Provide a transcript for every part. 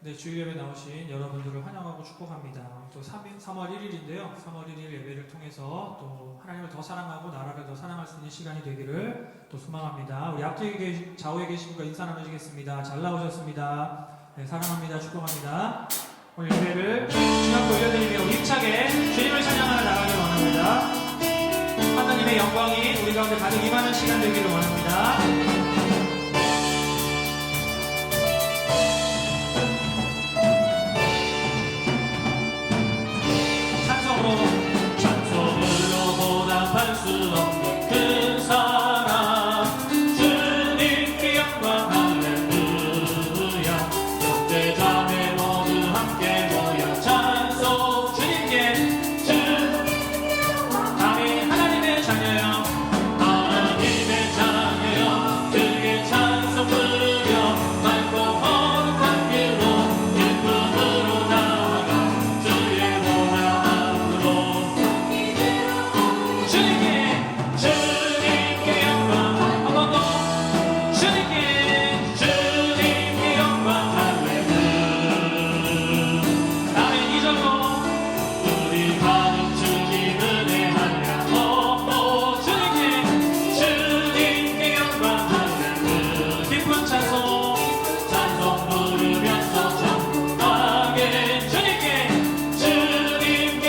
네, 주일예배 나오신 여러분들을 환영하고 축복합니다. 또 3월 1일인데요. 3월 1일 예배를 통해서 또 하나님을 더 사랑하고 나라를 더 사랑할 수 있는 시간이 되기를 또 소망합니다. 우리 앞뒤에 좌우에 계신 분과 인사 나누시겠습니다. 잘 나오셨습니다. 네, 사랑합니다. 축복합니다. 오늘 예배를 주님께 올려드리며 힘차게 주님을 찬양하며 나가길 원합니다. 하나님의 영광이 우리 가운데 가득 임하는 시간 되기를 원합니다. 찬송으로 보답할 수 없는 그 사랑 주님께 영광 할렐루야. 형제자매 모두 함께 모여 찬송 주님께 아멘. 하나님의 자녀여 하나님의 자녀여 그의 찬송 부르며 맑고 거룩한 길로 기쁨으로 나아가 주의 보좌 앞으로 주님께 영광 한 번 더 주님께 영광 할렐루야. 아멘. 이절로 우리 가는 주님 은혜하랴. 주님께 영광 할렐루야. 기쁜 찬송 부르면서 찬송하게 주님께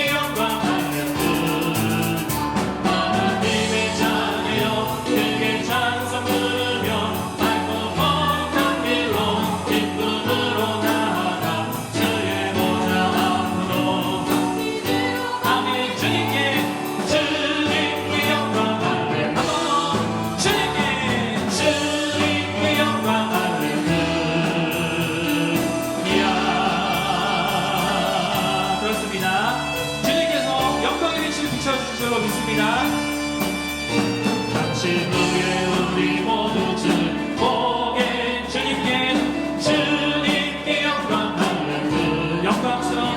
영광 할렐루야. 하나님의 자녀여 크게 찬송 부르며 맑고 거룩한 길로 기쁨으로 나아가 주의 보좌 앞으로 아멘. 주님께 영광 할렐루야. 한번 더 주님께 영광 할렐루야. 그렇습니다. 주님께서 영광의 빛을 비춰주실 줄로 믿습니다. 같이 후에 우리 모두 즐거게 주님께 영광 할렐루야. 영광스러운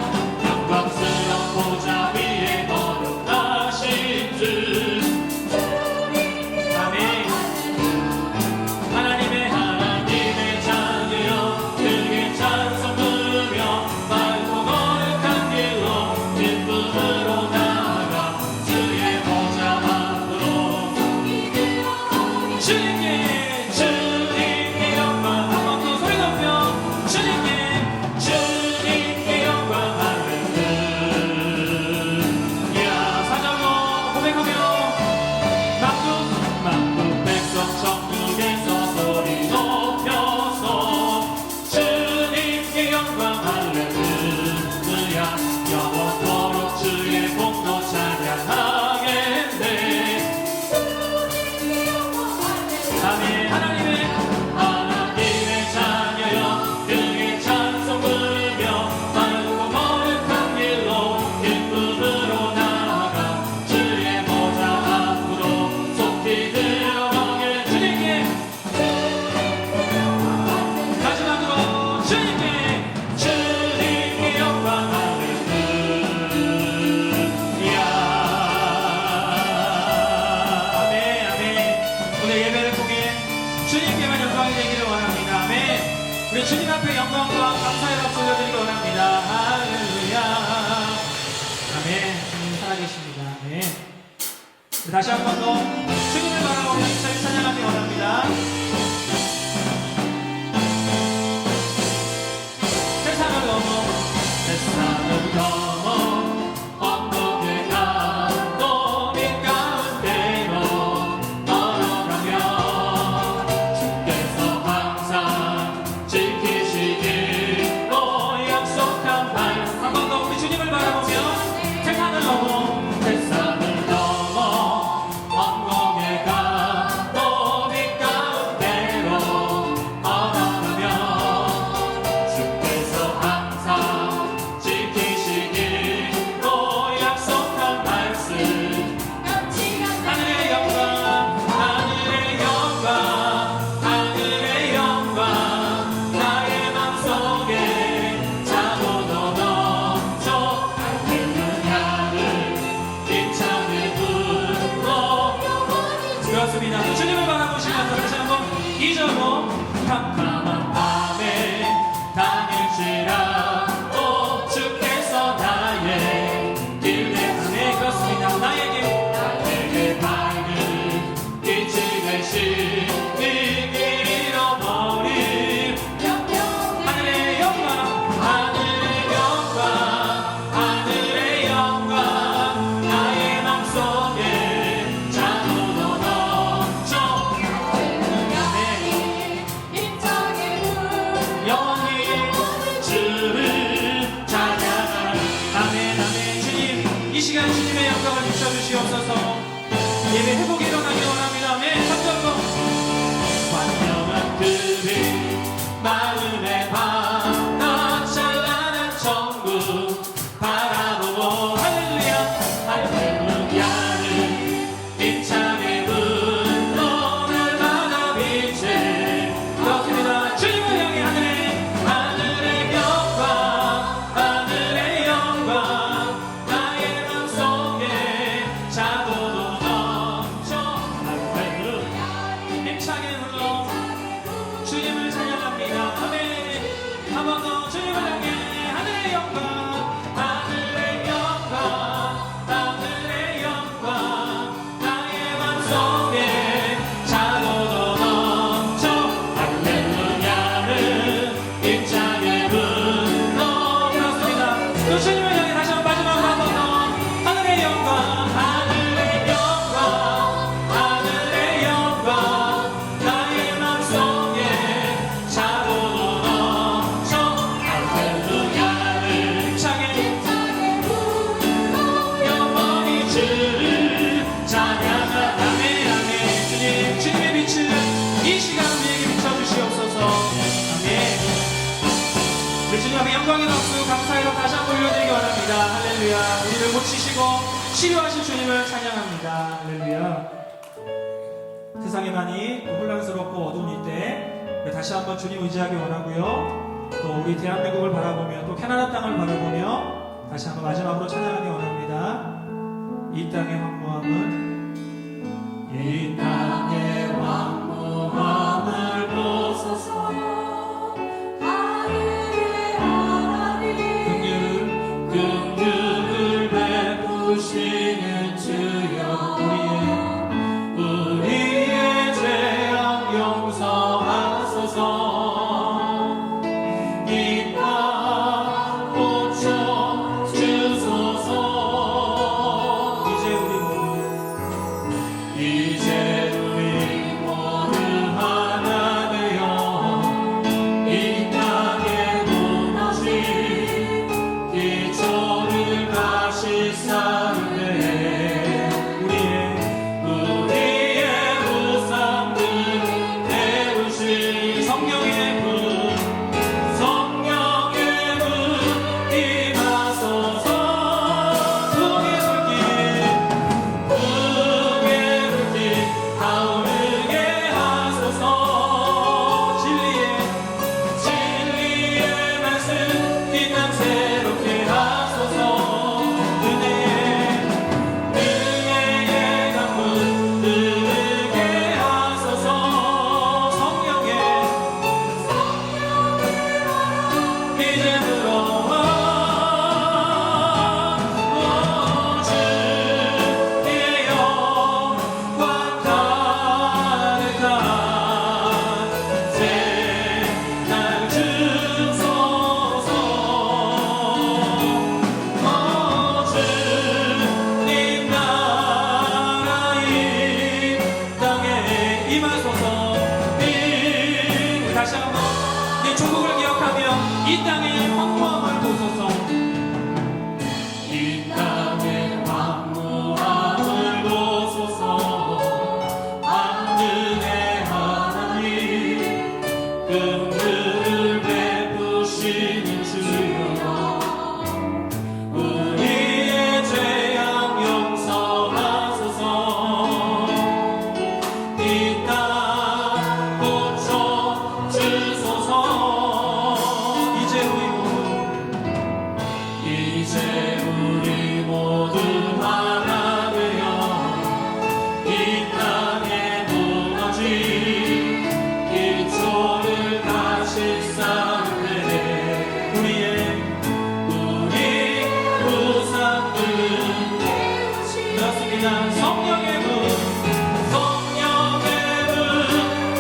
보좌 위에 거룩하신 주 아멘. 하나님의 자녀여 크게 찬송 부르며 맑고 거룩한 길로 기쁨으로 나아가 주의 보좌 앞으로 주님께 영광 한 번 더 소리 높여 주님께 영광 할렐루야. 사절로 고백하며 만국 백성 천국에서 소리 높여서 주님께 영광 할렐루야. 영원토록 주의 복도 찬양하겠네. 아멘. 하나님의 자녀여 그의 찬송 부르며 맑고 거룩한 길로 기쁨으로 나아가 주의 보좌 앞으로 속히 들어가게 마지막으로 주님께 영광 할렐루야. 아멘. 오늘 예배를 통해 주님께만 영광이 되기를 원합니다. 아멘. 우리 주님 앞에 영광과 감사의 박수 올려드리기 원합니다. 할렐루야. 아멘. 주님 살아계십니다. 아멘. 다시 한 번 더 주님을 바라보며 힘차게 찬양하기 원합니다. 세상을 넘어 언덕에 가도 빛 가운데로 걸어가며 주께서 항상 지키시기로 약속한 말. 한 번 더 우리 주님을 바라보며 세상을 넘어 언덕에 가도 빛 가운데로 걸어가며 주께서 항상 지키시길 이 시간 주님의 영광을 비춰주시옵소서. 예배 회복이 일어나기 원합니다. 아멘. 3절로 환영한 그빛 마음의 밤낮 찬란한 천국 바라보고 할렐루야 할렐루야는 힘차게 불러 날마다 빛을 그렇습니다. 주님을 향해 하늘의 영광 하늘의 영광 나의 맘속에 자고도 넘쳐 할렐루야 힘차게 불러 주님을 찬양합니다. 아멘. 한 번 더 주님을 향해 하늘의 영광 하늘의 영광 하늘의 영광 나의 맘속에 자고도 넘쳐 할렐루야를 힘차게 불러 그렇습니다. 또 주님을 향해 다시 한번 마지막으로 한 번 더 하늘의 영광 하늘의 영광 하늘의 영광 나의 맘속에 자고도 넘쳐 할렐루야를 힘차게 영원히 주를 찬양하라 아멘 아멘. 주님 주님의 빛을 이 시간 우리에게 비춰주시옵소서. 아멘. 우리 주님 앞에 영광의 박수 감사해서 다시 한번 올려드리기 원합니다. 할렐루야. 우리를 고치시고 치료하신 주님을 찬양합니다. 할렐루야. 세상이 많이 또 혼란스럽고 어두운 이때 우리 다시 한번 주님 의지하기 원하고요. 또 우리 대한민국을 바라보며 또 캐나다 땅을 바라보며 다시 한번 마지막으로 찬양하기 원합니다. 이 땅의 황무함은 이 땅의 왕무함을 보소서 긍휼을 베푸시는 주여 우리의 죄악 용서하소서 이 땅 고쳐 주소서 이제 우리 모두 하나 되어 이 땅에 무너진 기초를 다시 쌓으되 우리의 우상들을 태우신 성령의 불 임하소서 부흥의 불길 타오르게 하소서 진리의 말씀 이 땅 새롭게 하소서 은혜의 강물 흐르게 하소서 성령의 이제 불어와 주의 영광 가득한 새날 주소서 주님 나라 이 땅에 임하소서 우리 다시 한번 이 조국을 기억하며 이 땅의 황무함을 보소서 이 땅의 황무함을 보소서 만능의 하나님 긍휼을 베푸시는 주여 우리의 죄악 용서하소서 이 땅 고쳐 주소서 이제 우리 모두 하나 되어 이 땅에 무너진 기초를 다시 쌓으되 우리 우상들은 그렇습니다. 성령의 불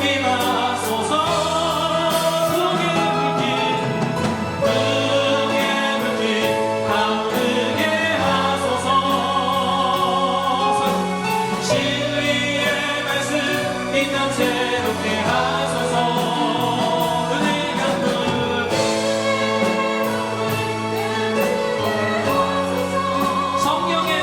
임하소서 부흥의 불길 타오르게 하소서 진리의 말씀 이 땅 새롭게 하소서 은혜의 강물 성령의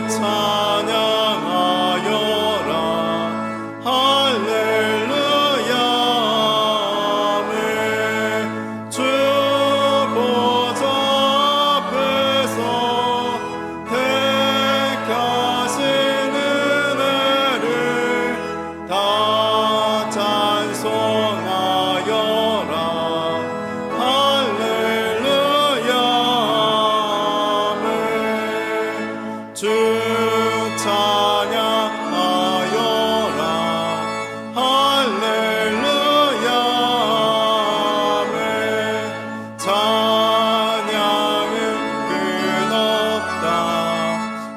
찬양하여라. 할렐루야. 아멘. 주 보좌 앞에서 택하신 은혜를 다 찬송하여라. 할렐루야. 아멘. 주 찬양하여라. 할렐루야. 아멘. 찬양은 끝없다.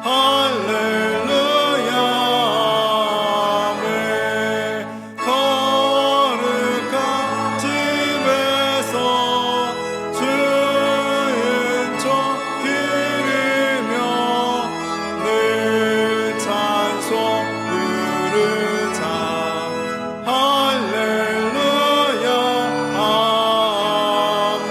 할렐루야. 아멘. 거룩한 집에서 주인 종 기리며 늘 찬송 부르자. 할렐루야. 아멘.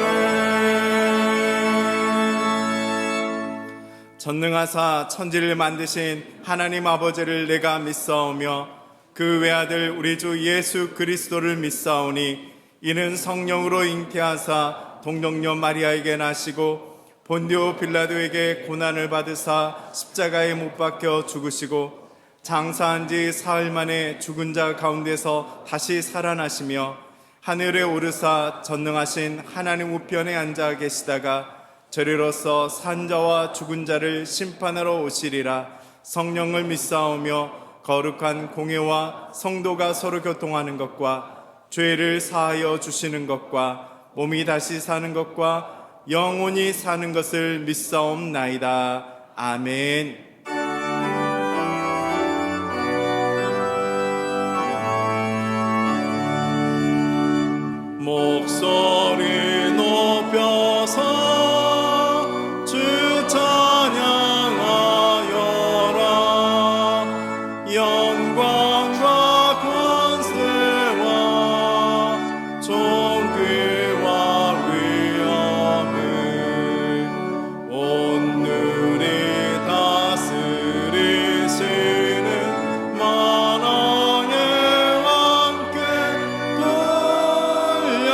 전능하사 천지를 만드신 하나님 아버지를 내가 믿사오며 그 외아들 우리 주 예수 그리스도를 믿사오니 이는 성령으로 잉태하사 동정녀 마리아에게 나시고 본디오 빌라도에게 고난을 받으사 십자가에 못 박혀 죽으시고 장사한 지 사흘 만에 죽은 자 가운데서 다시 살아나시며 하늘에 오르사 전능하신 하나님 우편에 앉아 계시다가 저리로서 산자와 죽은 자를 심판하러 오시리라. 성령을 믿사오며 거룩한 공회와 성도가 서로 교통하는 것과 죄를 사하여 주시는 것과 몸이 다시 사는 것과 영원히 사는 것을 믿사옵나이다. 아멘. 목소리 높여서 주 찬양하여라. 영광과 권세와 존귀와 위엄을 온누리 다스리시는 만왕의 왕께 돌려라.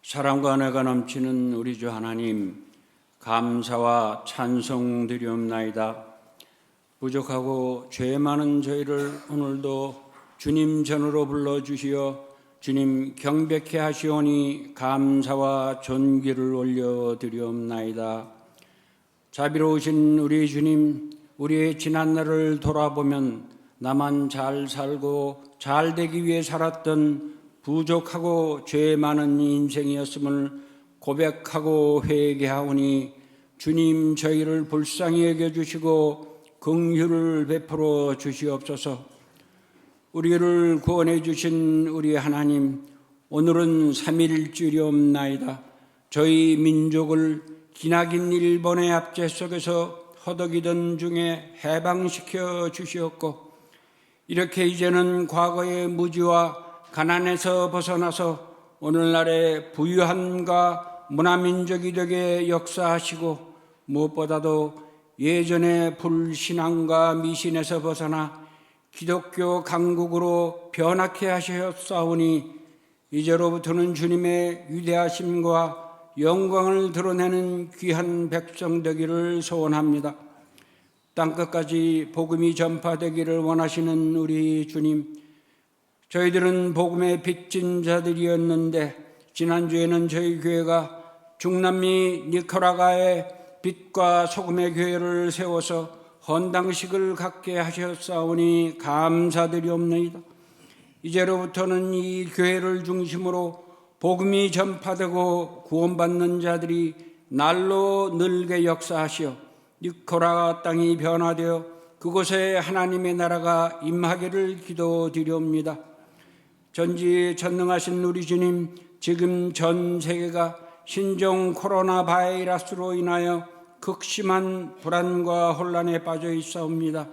사랑과 은혜가 넘치는 우리 주 하나님, 감사와 찬송 드리옵나이다. 부족하고 죄 많은 저희를 오늘도 주님 전으로 불러주시어 주님 경배케 하시오니 감사와 존귀를 올려드리옵나이다. 자비로우신 우리 주님, 우리의 지난날을 돌아보면 나만 잘 살고 잘 되기 위해 살았던 부족하고 죄 많은 인생이었음을 고백하고 회개하오니 주님 저희를 불쌍히 여겨주시고 긍휼을 베풀어 주시옵소서. 우리를 구원해 주신 우리 하나님, 오늘은 3일주일이옵나이다. 저희 민족을 기나긴 일본의 압제 속에서 허덕이던 중에 해방시켜 주시었고, 이렇게 이제는 과거의 무지와 가난에서 벗어나서 오늘날의 부유함과 문화민족이 되게 역사하시고, 무엇보다도 예전의 불신앙과 미신에서 벗어나 기독교 강국으로 변하게 하셨사오니 이제로부터는 주님의 위대하심과 영광을 드러내는 귀한 백성 되기를 소원합니다. 땅끝까지 복음이 전파되기를 원하시는 우리 주님, 저희들은 복음의 빚진 자들이었는데 지난주에는 저희 교회가 중남미 니카라과의 빛과 소금의 교회를 세워서 헌당식을 갖게 하셨사오니 감사드리옵나이다. 이제로부터는 이 교회를 중심으로 복음이 전파되고 구원받는 자들이 날로 늘게 역사하시어 니카라과 땅이 변화되어 그곳에 하나님의 나라가 임하기를 기도드리옵니다. 전지전능하신 우리 주님, 지금 전 세계가 신종 코로나 바이러스로 인하여 극심한 불안과 혼란에 빠져 있사옵니다.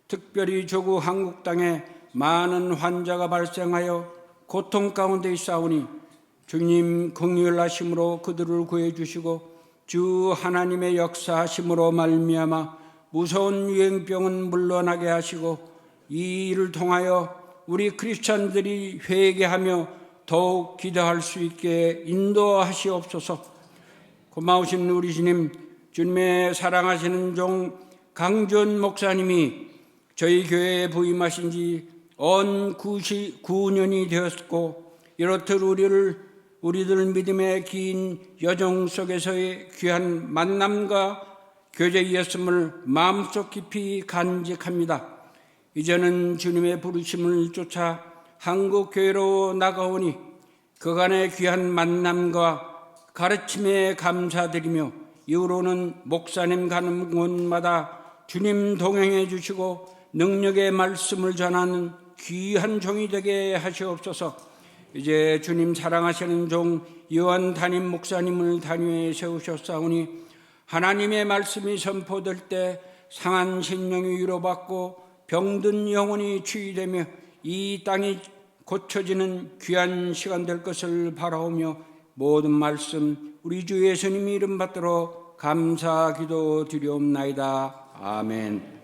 특별히 조국 한국 땅에 많은 환자가 발생하여 고통 가운데 있사오니 주님 긍휼하심으로 그들을 구해주시고 주 하나님의 역사하심으로 말미암아 무서운 유행병은 물러나게 하시고 이 일을 통하여 우리 크리스찬들이 회개하며 더욱 기도할 수 있게 인도하시옵소서. 고마우신 우리 주님, 주님의 사랑하시는 종 강준 목사님이 저희 교회에 부임하신 지 언 99년이 되었고 이렇듯 우리들 믿음의 긴 여정 속에서의 귀한 만남과 교제이었음을 마음속 깊이 간직합니다. 이제는 주님의 부르심을 쫓아 한국교회로 나가오니 그간의 귀한 만남과 가르침에 감사드리며 이후로는 목사님 가는 곳마다 주님 동행해 주시고 능력의 말씀을 전하는 귀한 종이 되게 하시옵소서. 이제 주님 사랑하시는 종 요한 담임 목사님을 단위에 세우셨사오니 하나님의 말씀이 선포될 때 상한 심령이 위로받고 병든 영혼이 치유되며 이 땅이 고쳐지는 귀한 시간 될 것을 바라오며 모든 말씀 우리 주 예수님 이름 받들어 감사 기도 드리옵나이다. 아멘.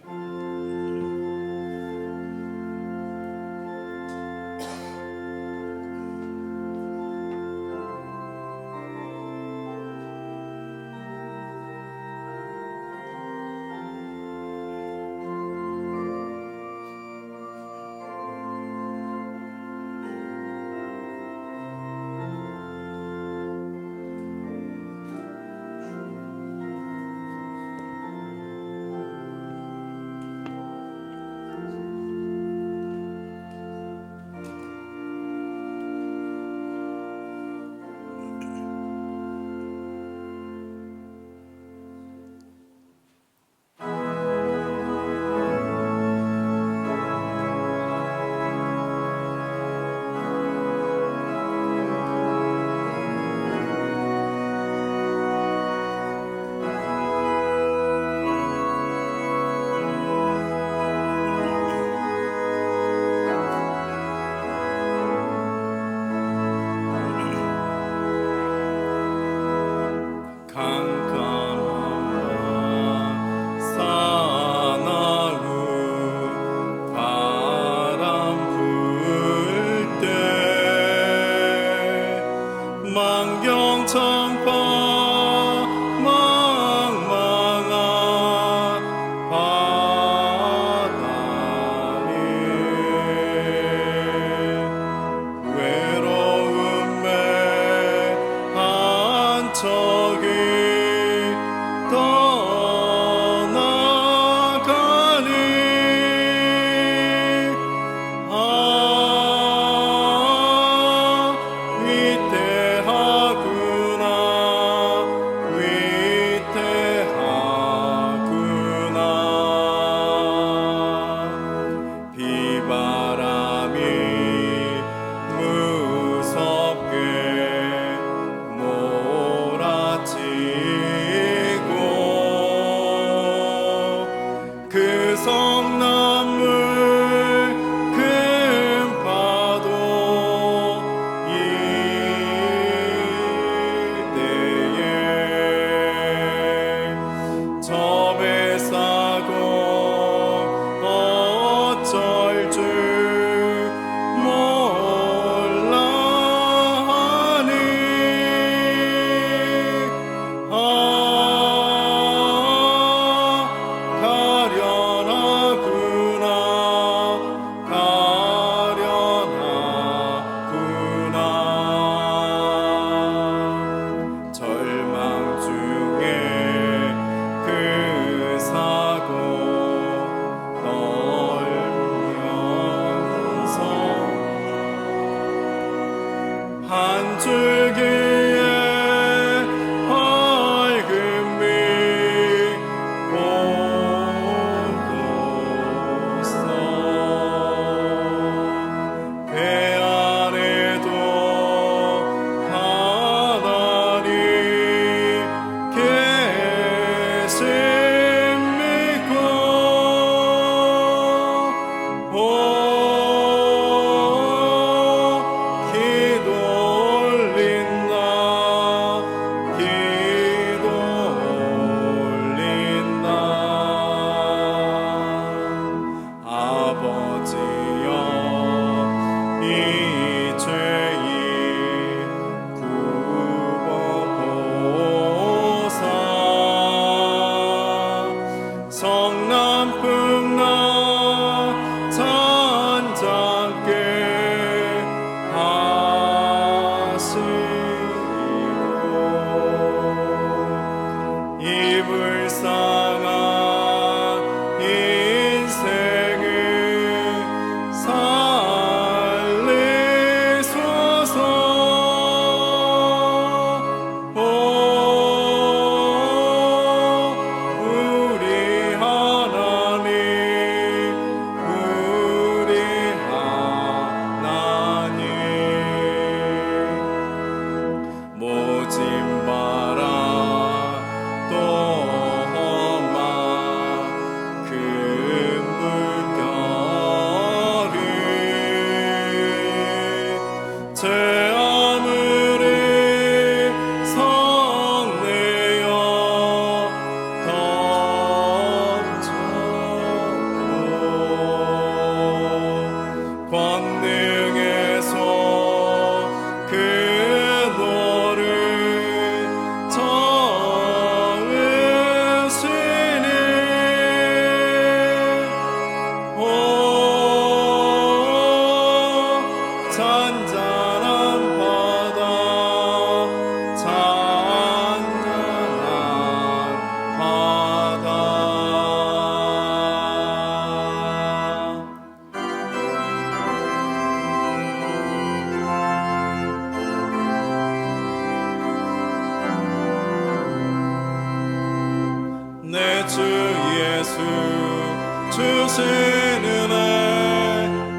주신 은혜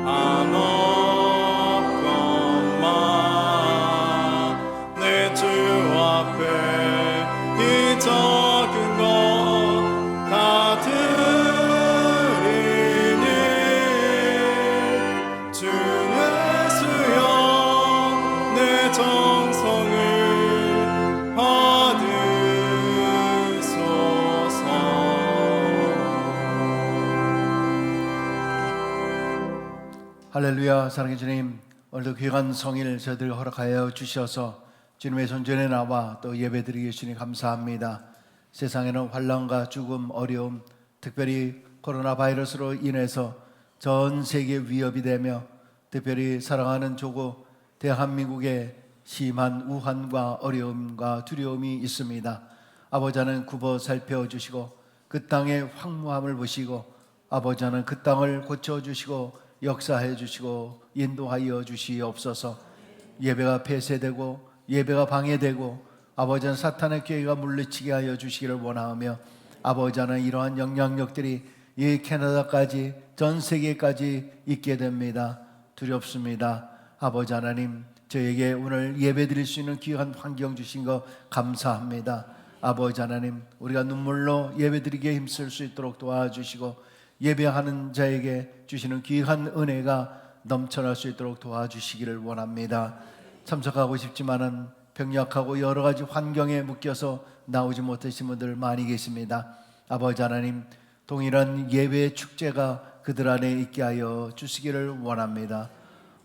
안 없건만 내 주 앞에 이 적은 것 다 드리니 주 예수여 내 정성을 받으소서. 할렐루야. 사랑의 주님, 오늘도 귀한 성일 저희들 허락하여 주셔서 주님의 손전에 나와 또 예배드리게 주니 감사합니다. 세상에는 환난과 죽음, 어려움, 특별히 코로나 바이러스로 인해서 전 세계 위협이 되며 특별히 사랑하는 조국 대한민국에 심한 우환과 어려움과 두려움이 있습니다. 아버지 하나님 굽어 살펴주시고 그 땅의 황무함을 보시고 아버지 하나님 그 땅을 고쳐주시고 역사해 주시고 인도하여 주시옵소서. 예배가 폐쇄되고 예배가 방해되고 아버지 하나님 사탄의 계획가 물리치게 하여 주시기를 원하며 아버지 하나님 이러한 영향력들이 이 캐나다까지 전 세계까지 있게 됩니다. 두렵습니다. 아버지 하나님 저에게 오늘 예배 드릴 수 있는 귀한 환경 주신 거 감사합니다. 아버지 하나님 우리가 눈물로 예배 드리기에 힘쓸 수 있도록 도와주시고 예배하는 자에게 주시는 귀한 은혜가 넘쳐날 수 있도록 도와주시기를 원합니다. 참석하고 싶지만은 병약하고 여러 가지 환경에 묶여서 나오지 못하신 분들 많이 계십니다. 아버지 하나님 동일한 예배의 축제가 그들 안에 있게 하여 주시기를 원합니다.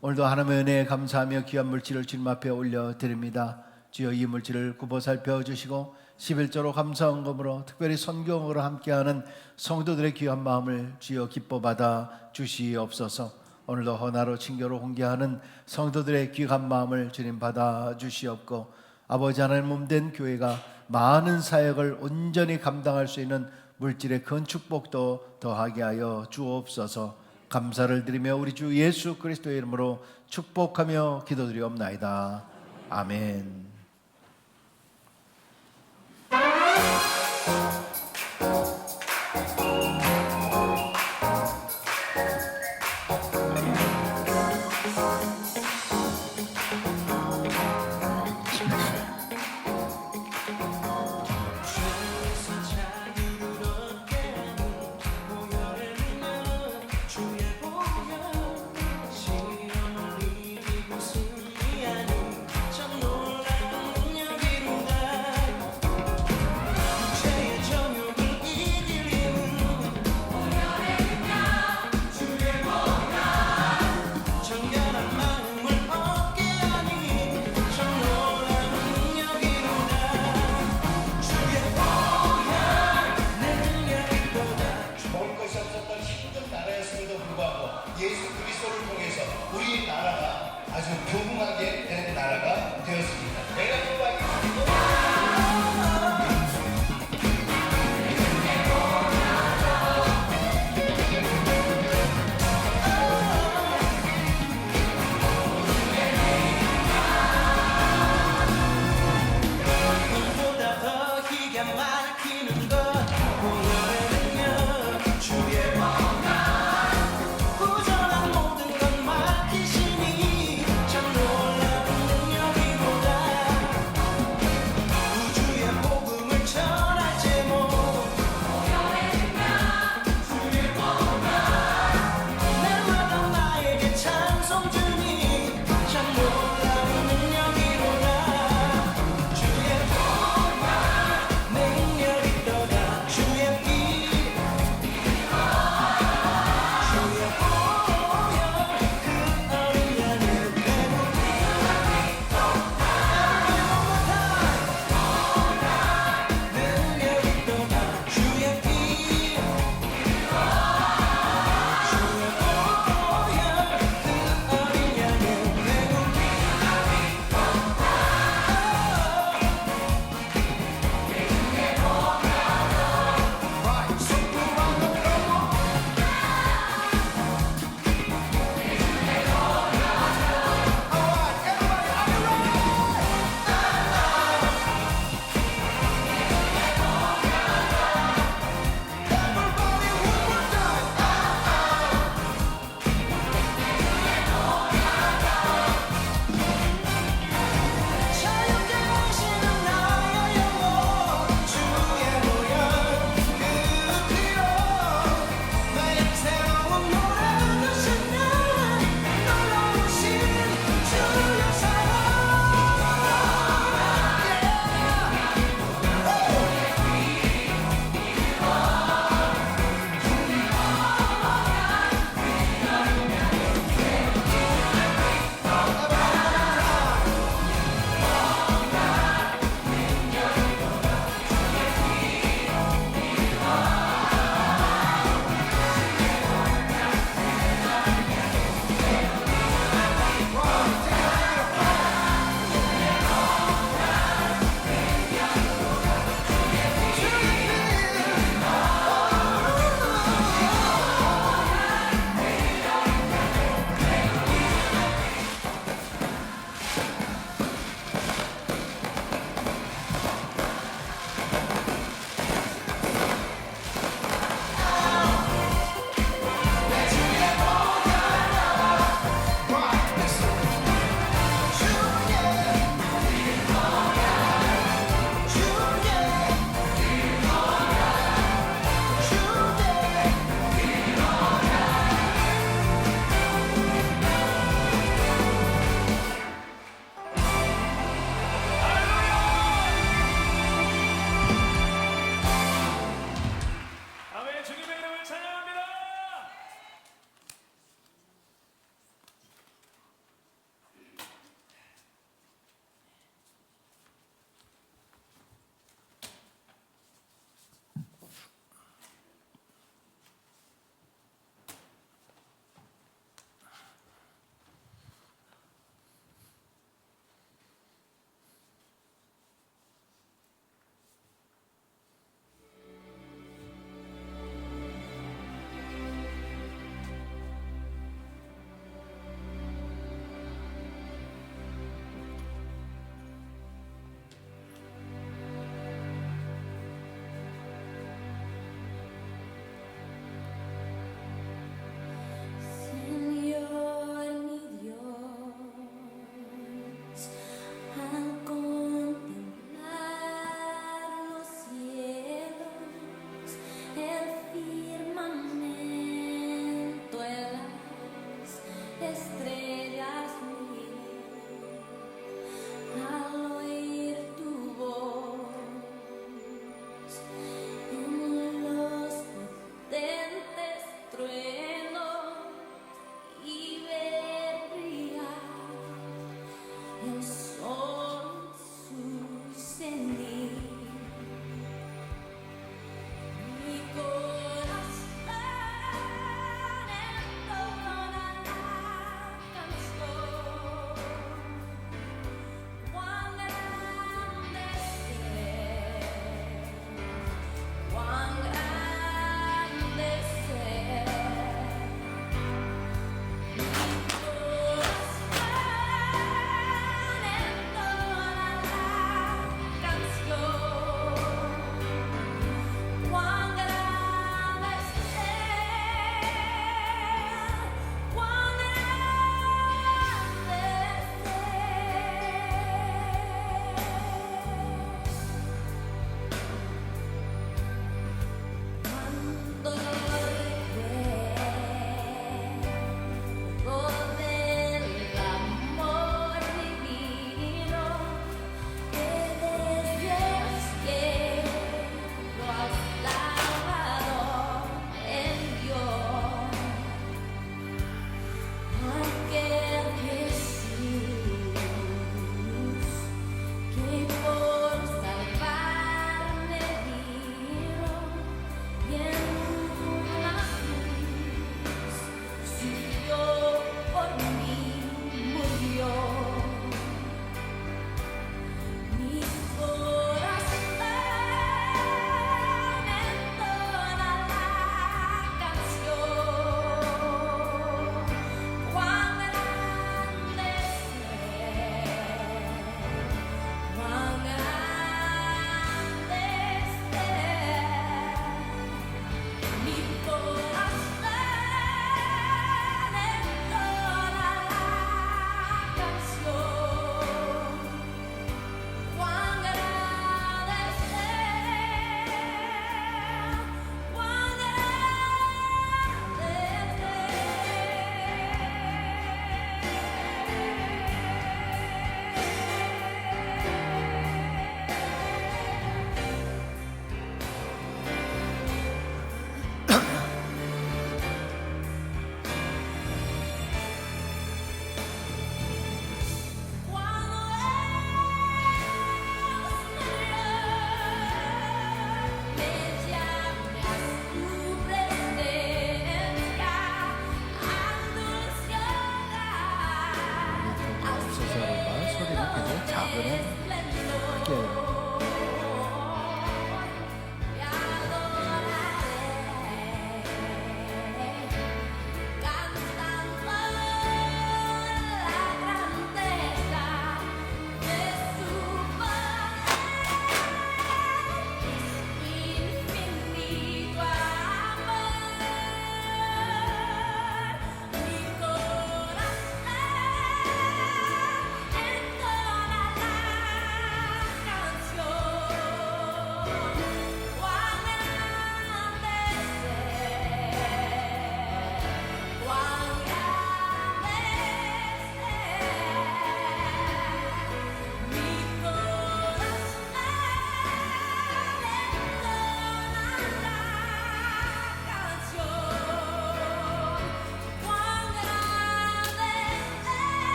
오늘도 하나님의 은혜에 감사하며 귀한 물질을 주님 앞에 올려드립니다. 주여 이 물질을 굽어 살펴주시고 11조로 감사헌금으로 특별히 선교으로 함께하는 성도들의 귀한 마음을 주여 기뻐 받아 주시옵소서. 오늘도 헌화로 친교로 홍계하는 성도들의 귀한 마음을 주님 받아 주시옵고 아버지 하나님 몸된 교회가 많은 사역을 온전히 감당할 수 있는 물질의 큰 축복도 더하게 하여 주옵소서. 감사를 드리며 우리 주 예수 그리스도의 이름으로 축복하며 기도드리옵나이다. 아멘.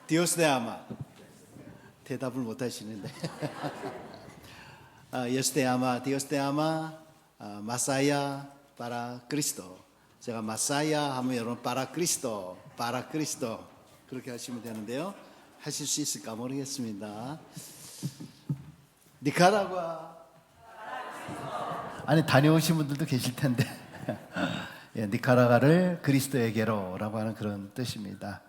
디오스데아마 대답을 못 하시는데 예스데아마 디오스데아마 마사야 파라 그리스도. 제가 마사야 하면 여러분 파라 그리스도 그렇게 하시면 되는데요. 하실 수 있을까 모르겠습니다. 니카라과 아니 다녀오신 분들도 계실 텐데 예, 니카라과를 그리스도에게로라고 하는 그런 뜻입니다.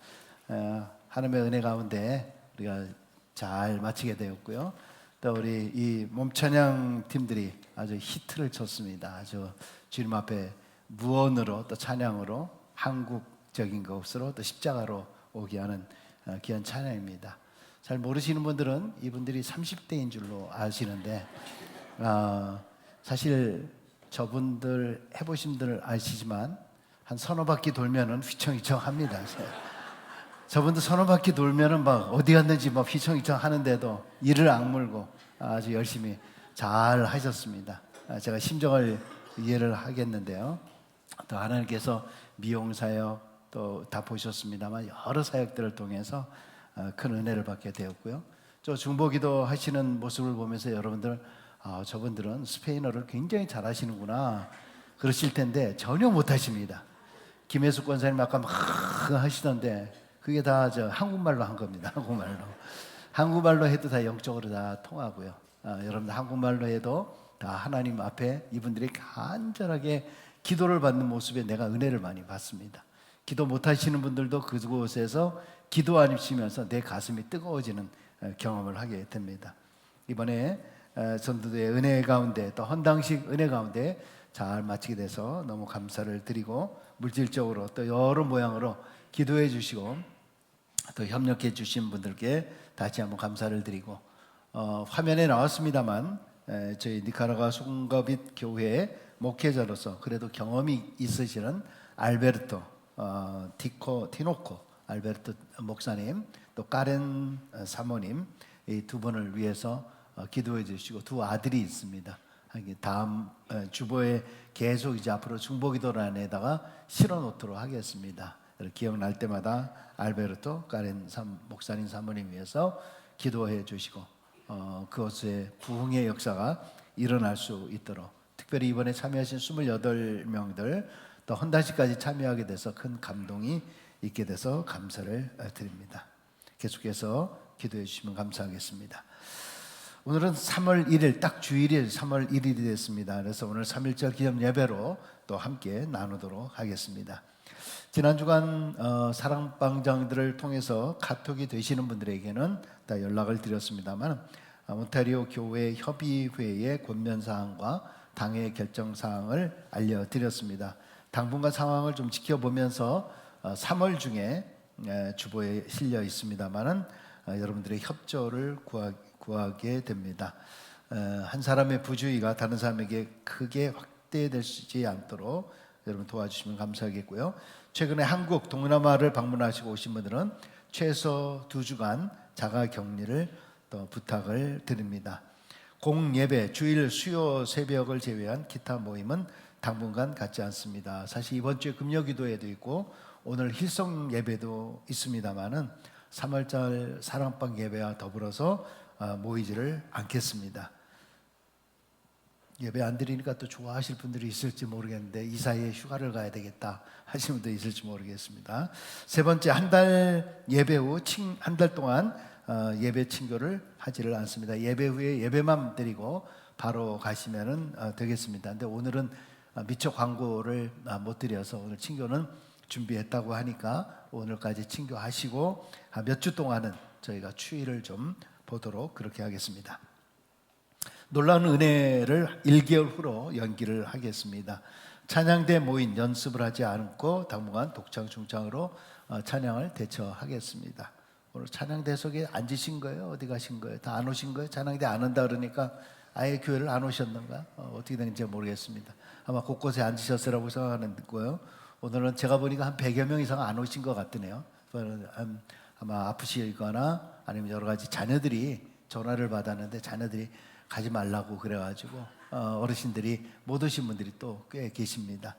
하나님의 은혜 가운데 우리가 잘 마치게 되었고요. 또 우리 이 몸찬양 팀들이 아주 히트를 쳤습니다. 아주 주님 앞에 무언으로 또 찬양으로 한국적인 것으로 또 십자가로 오게 하는 귀한 찬양입니다. 잘 모르시는 분들은 이분들이 30대인 줄로 아시는데 사실 저분들 해보신 분들 아시지만 한 서너 바퀴 돌면은 휘청휘청합니다. 저분들 서너 바퀴 돌면은 막 어디 갔는지 막 휘청휘청 하는데도 이를 악물고 아주 열심히 잘 하셨습니다. 제가 심정을 이해를 하겠는데요. 또 하나님께서 미용 사역 또 다 보셨습니다만 여러 사역들을 통해서 큰 은혜를 받게 되었고요. 저 중보기도 하시는 모습을 보면서 여러분들 저분들은 스페인어를 굉장히 잘하시는구나 그러실 텐데 전혀 못하십니다. 김혜숙 권사님 아까 막 하시던데 그게 다 저 한국말로 한 겁니다. 한국말로 해도 다 영적으로 다 통하고요. 여러분들 한국말로 해도 다 하나님 앞에 이분들이 간절하게 기도를 받는 모습에 내가 은혜를 많이 받습니다. 기도 못하시는 분들도 그곳에서 기도 안 입시면서 내 가슴이 뜨거워지는 경험을 하게 됩니다. 이번에 전도의 은혜 가운데 또 헌당식 은혜 가운데 잘 마치게 돼서 너무 감사를 드리고 물질적으로 또 여러 모양으로 기도해 주시고 또 협력해 주신 분들께 다시 한번 감사를 드리고 화면에 나왔습니다만 저희 니카라과 송가빛 교회 목회자로서 그래도 경험이 있으시는 알베르토 티노코 알베르토 목사님 또 까렌 사모님 이 두 분을 위해서 기도해 주시고 두 아들이 있습니다. 다음 주보에 계속 이제 앞으로 중보기도란에다가 실어 놓도록 하겠습니다. 기억날 때마다 알베르토 까렌 목사님 사모님 위해서 기도해 주시고 그것의 부흥의 역사가 일어날 수 있도록 특별히 이번에 참여하신 28명들 또 헌단식까지 참여하게 돼서 큰 감동이 있게 돼서 감사를 드립니다. 계속해서 기도해 주시면 감사하겠습니다. 오늘은 3월 1일 딱 주일이 3월 1일이 됐습니다. 그래서 오늘 3.1절 기념 예배로 또 함께 나누도록 하겠습니다. 지난 주간 사랑방장들을 통해서 카톡이 되시는 분들에게는 다 연락을 드렸습니다만 온타리오 교회 협의회의 권면사항과 당의 결정사항을 알려드렸습니다. 당분간 상황을 좀 지켜보면서 3월 중에 주보에 실려 있습니다만은 여러분들의 협조를 구하게 됩니다. 한 사람의 부주의가 다른 사람에게 크게 확대되지 않도록 여러분 도와주시면 감사하겠고요. 최근에 한국 동남아를 방문하시고 오신 분들은 최소 2주간 자가 격리를 또 부탁을 드립니다. 공예배, 주일 수요 새벽을 제외한 기타 모임은 당분간 갖지 않습니다. 사실 이번 주에 금요기도회도 있고 오늘 힐성 예배도 있습니다만은 3월절 사랑방 예배와 더불어서 모이지를 않겠습니다. 예배 안 드리니까 또 좋아하실 분들이 있을지 모르겠는데 이 사이에 휴가를 가야 되겠다 하시는 분도 있을지 모르겠습니다. 세 번째, 한 달 예배 후 한 달 동안 예배 친교를 하지를 않습니다. 예배 후에 예배만 드리고 바로 가시면은 되겠습니다. 근데 오늘은 미처 광고를 못 드려서 오늘 친교는 준비했다고 하니까 오늘까지 친교하시고 몇 주 동안은 저희가 추이를 좀 보도록 그렇게 하겠습니다. 놀라운 은혜를 1개월 후로 연기를 하겠습니다. 찬양대 모인 연습을 하지 않고 당분간 독창 중창으로 찬양을 대처하겠습니다. 오늘 찬양대 속에 앉으신 거예요? 어디 가신 거예요? 다 안 오신 거예요? 찬양대 안 온다 그러니까 아예 교회를 안 오셨는가? 어떻게 되는지 모르겠습니다. 아마 곳곳에 앉으셨으라고 생각하는 거예요. 오늘은 제가 보니까 한 100여 명 이상 안 오신 것 같으네요. 아마 아프시거나 아니면 여러 가지 자녀들이 전화를 받았는데 자녀들이 가지 말라고 그래가지고 어르신들이 못 오신 분들이 또 꽤 계십니다.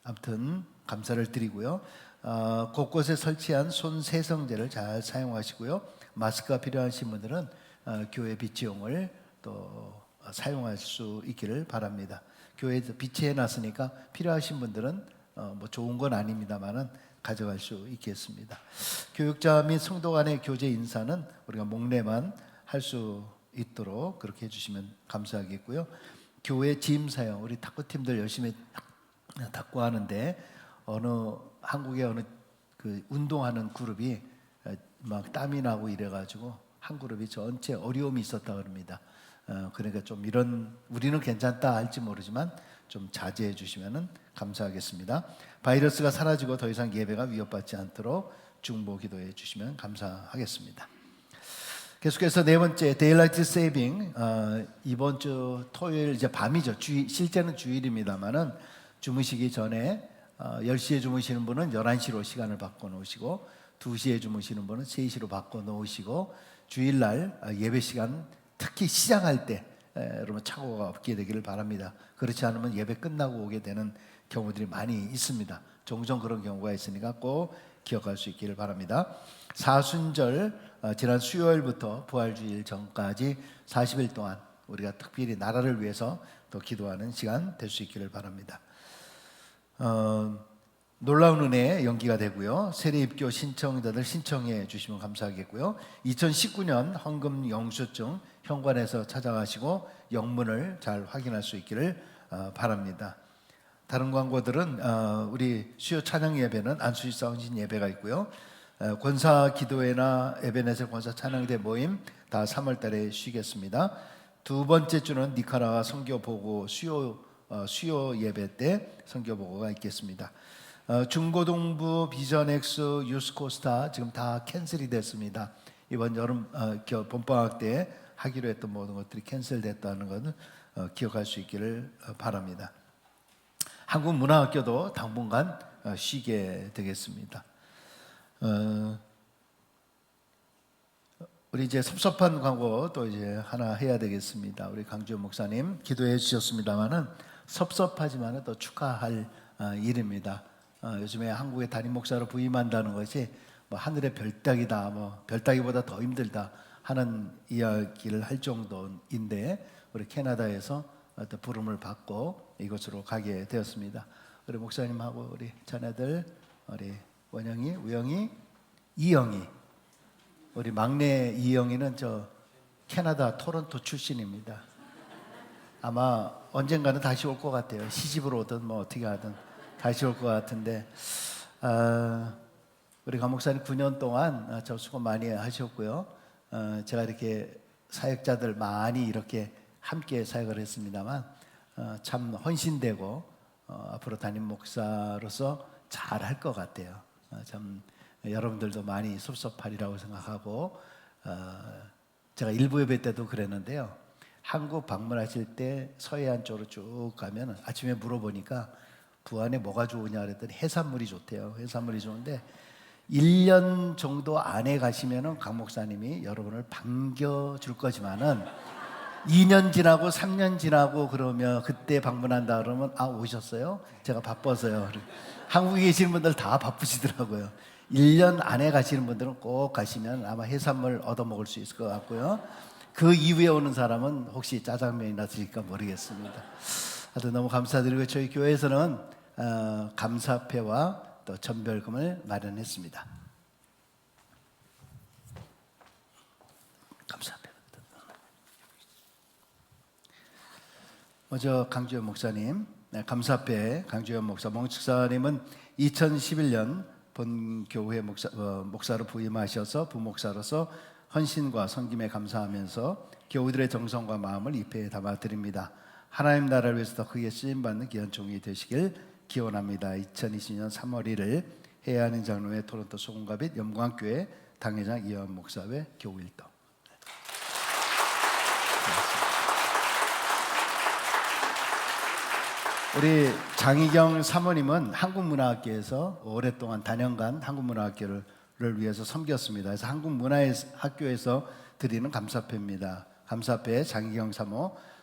아무튼 감사를 드리고요. 곳곳에 설치한 손 세정제를 잘 사용하시고요. 마스크가 필요하신 분들은 교회 비치용을 또 사용할 수 있기를 바랍니다. 교회에서 비치해 놨으니까 필요하신 분들은 뭐 좋은 건 아닙니다만은 가져갈 수 있겠습니다. 교육자 및 성도 간의 교제 인사는 우리가 목례만 할 수 있도록 그렇게 해주시면 감사하겠고요. 교회 짐 사용, 우리 탁구팀들 열심히 탁구하는데 한국의 어느 그 운동하는 그룹이 막 땀이 나고 이래가지고 한 그룹이 전체 어려움이 있었다 그럽니다. 그러니까 좀 우리는 괜찮다 할지 모르지만 좀 자제해 주시면 감사하겠습니다. 바이러스가 사라지고 더 이상 예배가 위협받지 않도록 중보 기도해 주시면 감사하겠습니다. 계속해서 네 번째 데일라이트 세이빙, 이번 주 토요일 이제 밤이죠. 실제는 주일입니다만은 주무시기 전에 10시에 주무시는 분은 11시로 시간을 바꿔 놓으시고 2시에 주무시는 분은 3시로 바꿔 놓으시고 주일날 예배 시간 특히 시작할 때 여러분 착오가 없게 되기를 바랍니다. 그렇지 않으면 예배 끝나고 오게 되는 경우들이 많이 있습니다. 종종 그런 경우가 있으니까 꼭 기억할 수 있기를 바랍니다. 사순절 지난 수요일부터 부활주일 전까지 40일 동안 우리가 특별히 나라를 위해서 또 기도하는 시간 될 수 있기를 바랍니다. 놀라운 은혜 연기가 되고요. 세례입교 신청자들 신청해 주시면 감사하겠고요. 2019년 헌금 영수증 현관에서 찾아가시고 영문을 잘 확인할 수 있기를 바랍니다. 다른 광고들은 우리 수요 찬양 예배는 안수지 사운진 예배가 있고요. 권사 기도회나 에베네셀 권사 찬양대 모임 다 3월 달에 쉬겠습니다. 두 번째 주는 니카라과 선교 보고 수요 예배 때 선교 보고가 있겠습니다. 중고등부 비전엑스 유스코스타 지금 다 캔슬이 됐습니다. 이번 여름 봄방학 때 하기로 했던 모든 것들이 캔슬됐다는 것을 기억할 수 있기를 바랍니다. 한국문화학교도 당분간 쉬게 되겠습니다. 우리 이제 섭섭한 광고 또 이제 하나 해야 되겠습니다. 우리 강주현 목사님 기도해 주셨습니다만은 섭섭하지만은 또 축하할 일입니다. 요즘에 한국의 담임 목사로 부임한다는 것이 뭐 하늘의 별따기다, 뭐 별따기보다 더 힘들다 하는 이야기를 할 정도인데 우리 캐나다에서 또 부름을 받고 이곳으로 가게 되었습니다. 우리 목사님하고 우리 자녀들, 우리 원영이, 우영이, 이영이, 우리 막내 이영이는 저 캐나다 토론토 출신입니다. 아마 언젠가는 다시 올 것 같아요. 시집으로 오든 뭐 어떻게 하든 다시 올 것 같은데 우리 강 목사님 9년 동안 저 수고 많이 하셨고요. 제가 이렇게 사역자들 많이 이렇게 함께 사역을 했습니다만 참 헌신되고 앞으로 담임 목사로서 잘 할 것 같아요. 참 여러분들도 많이 섭섭하리라고 생각하고 제가 일부 예배 때도 그랬는데요. 한국 방문하실 때 서해안 쪽으로 쭉 가면 아침에 물어보니까 부안에 뭐가 좋으냐 그랬더니 해산물이 좋대요. 해산물이 좋은데 1년 정도 안에 가시면은 강 목사님이 여러분을 반겨줄 거지만은 2년 지나고 3년 지나고 그러면 그때 방문한다 그러면 오셨어요? 제가 바빠서요. 한국에 계시는 분들 다 바쁘시더라고요. 1년 안에 가시는 분들은 꼭 가시면 아마 해산물 얻어먹을 수 있을 것 같고요. 그 이후에 오는 사람은 혹시 짜장면이나 드실까 모르겠습니다. 하여튼 너무 감사드리고 저희 교회에서는 감사패와 또 전별금을 마련했습니다. 감사패. 먼저 강주현 목사님, 감사패 강주현 목사, 몽측사님은 2011년 본교회 목사로 부임하셔서 부목사로서 헌신과 섬김에 감사하면서 교우들의 정성과 마음을 입회에 담아드립니다. 하나님 나라를 위해서 더 크게 쓰임받는 귀한 종이 되시길 기원합니다. 2020년 3월 1일 해안인 장로회 토론토 소금갑잇 영광교회 당회장 이현 목사회 교우일도. 우리 장희경 사모님은 한국문화학교에서 오랫동안 단연간 한국문화학교를 위해서 섬겼습니다. 그래서 한국문화학교에서 드리는 감사패입니다. 감사패 장희경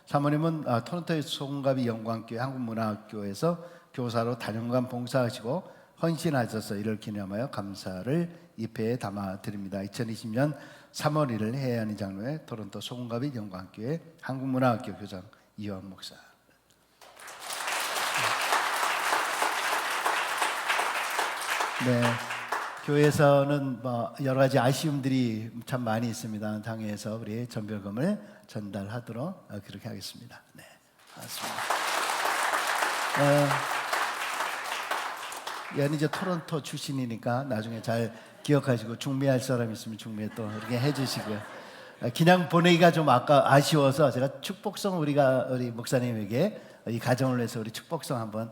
사모님은 토론토의 소금갑이 영광교회 한국문화학교에서 교사로 다년간 봉사하시고 헌신하셔서 이를 기념하여 감사를 입회에 담아드립니다. 2020년 3월 1일 해안이 장로회 토론토 소금갑이 영광교회 한국문화학교 교장 이완 목사. 네, 교회에서는 뭐 여러 가지 아쉬움들이 참 많이 있습니다. 당회에서 우리 전별금을 전달하도록 그렇게 하겠습니다. 네, 맞습니다. 얘는 이제 토론토 출신이니까 나중에 잘 기억하시고 중매할 사람 있으면 중매 또 이렇게 해주시고요. 그냥 보내기가 좀 아쉬워서 제가 축복성 우리 목사님에게 이 가정을 위해서 우리 축복성 한번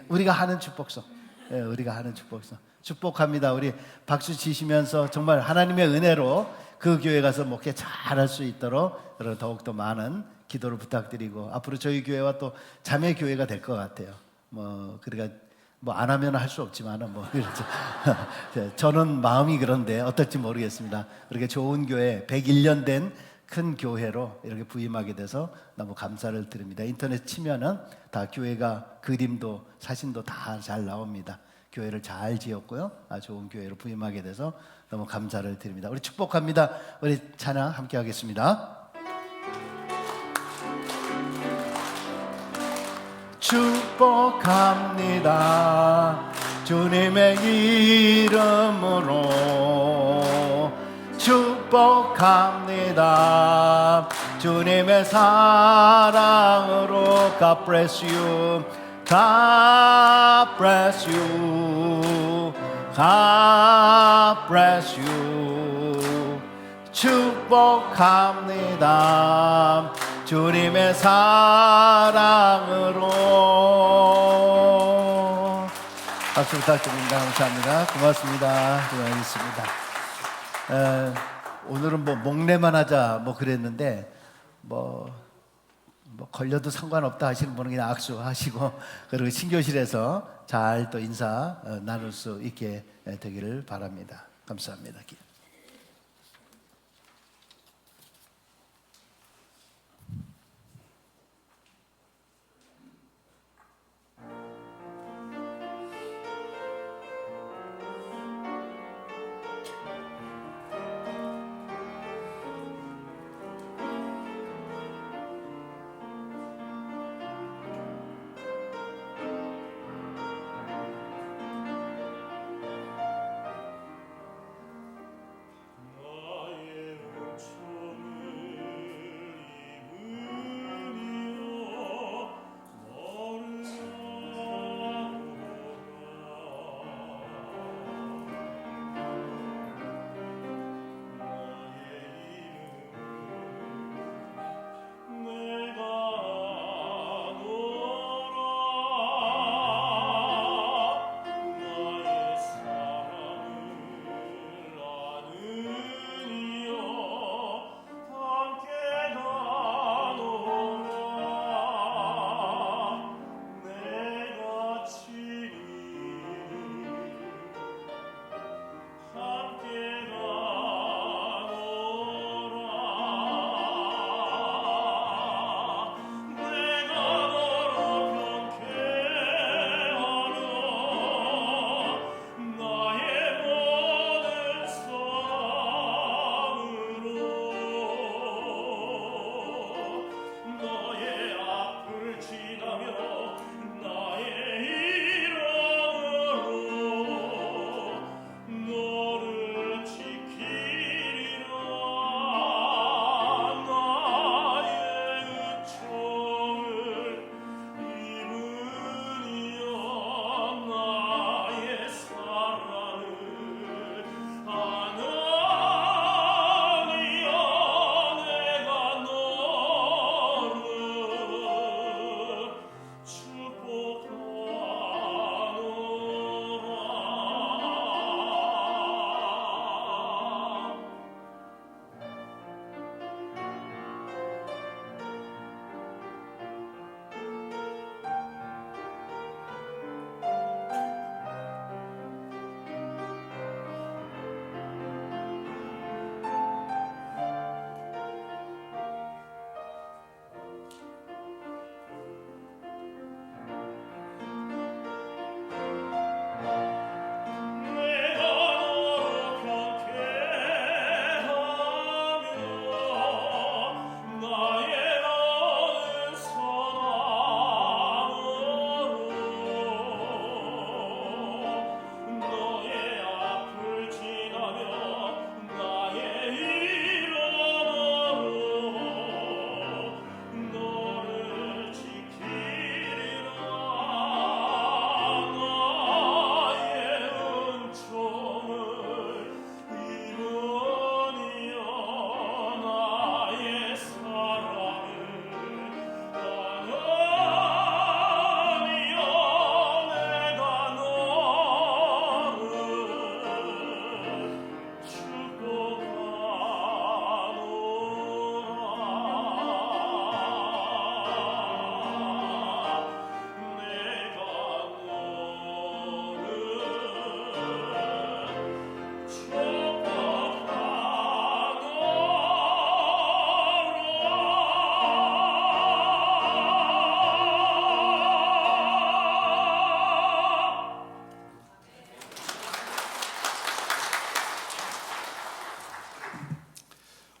우리가 하는 축복성, 우리가 하는 축복성 축복합니다. 우리 박수 치시면서 정말 하나님의 은혜로 그 교회 가서 목회 잘할 수 있도록 여러분 더욱더 많은 기도를 부탁드리고 앞으로 저희 교회와 또 자매 교회가 될 것 같아요. 그러니까 안 하면 할 수 없지만은 그렇죠. 저는 마음이 그런데 어떨지 모르겠습니다. 이렇게 좋은 교회 101년 된 큰 교회로 이렇게 부임하게 돼서 너무 감사를 드립니다. 인터넷 치면은 다 교회가 그림도 사진도 다 잘 나옵니다. 교회를 잘 지었고요. 좋은 교회로 부임하게 돼서 너무 감사를 드립니다. 우리 축복합니다. 우리 찬양 함께 하겠습니다. 축복합니다. 주님의 이름으로 축복합니다. 주님의 사랑으로 God bless you. God bless you. God bless you. 축복합니다. 주님의 사랑으로. 박수 부탁드립니다. 감사합니다. 고맙습니다. 고맙습니다. 오늘은 목례만 하자 그랬는데 걸려도 상관없다 하시는 분은 그냥 악수하시고 그리고 신교실에서 잘 또 인사 나눌 수 있게 되기를 바랍니다. 감사합니다.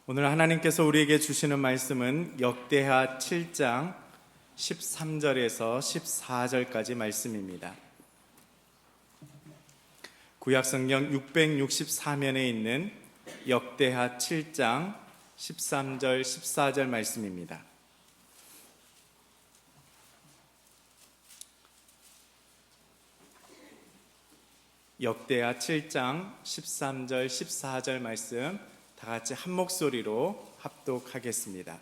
오늘 하나님께서 우리에게 주시는 말씀은 역대하 7장 13절에서 14절까지 말씀입니다. 구약성경 664면에 있는 역대하 7장 13절 14절 말씀입니다. 역대하 7장 13절 14절 말씀 다 같이 한 목소리로 합독하겠습니다.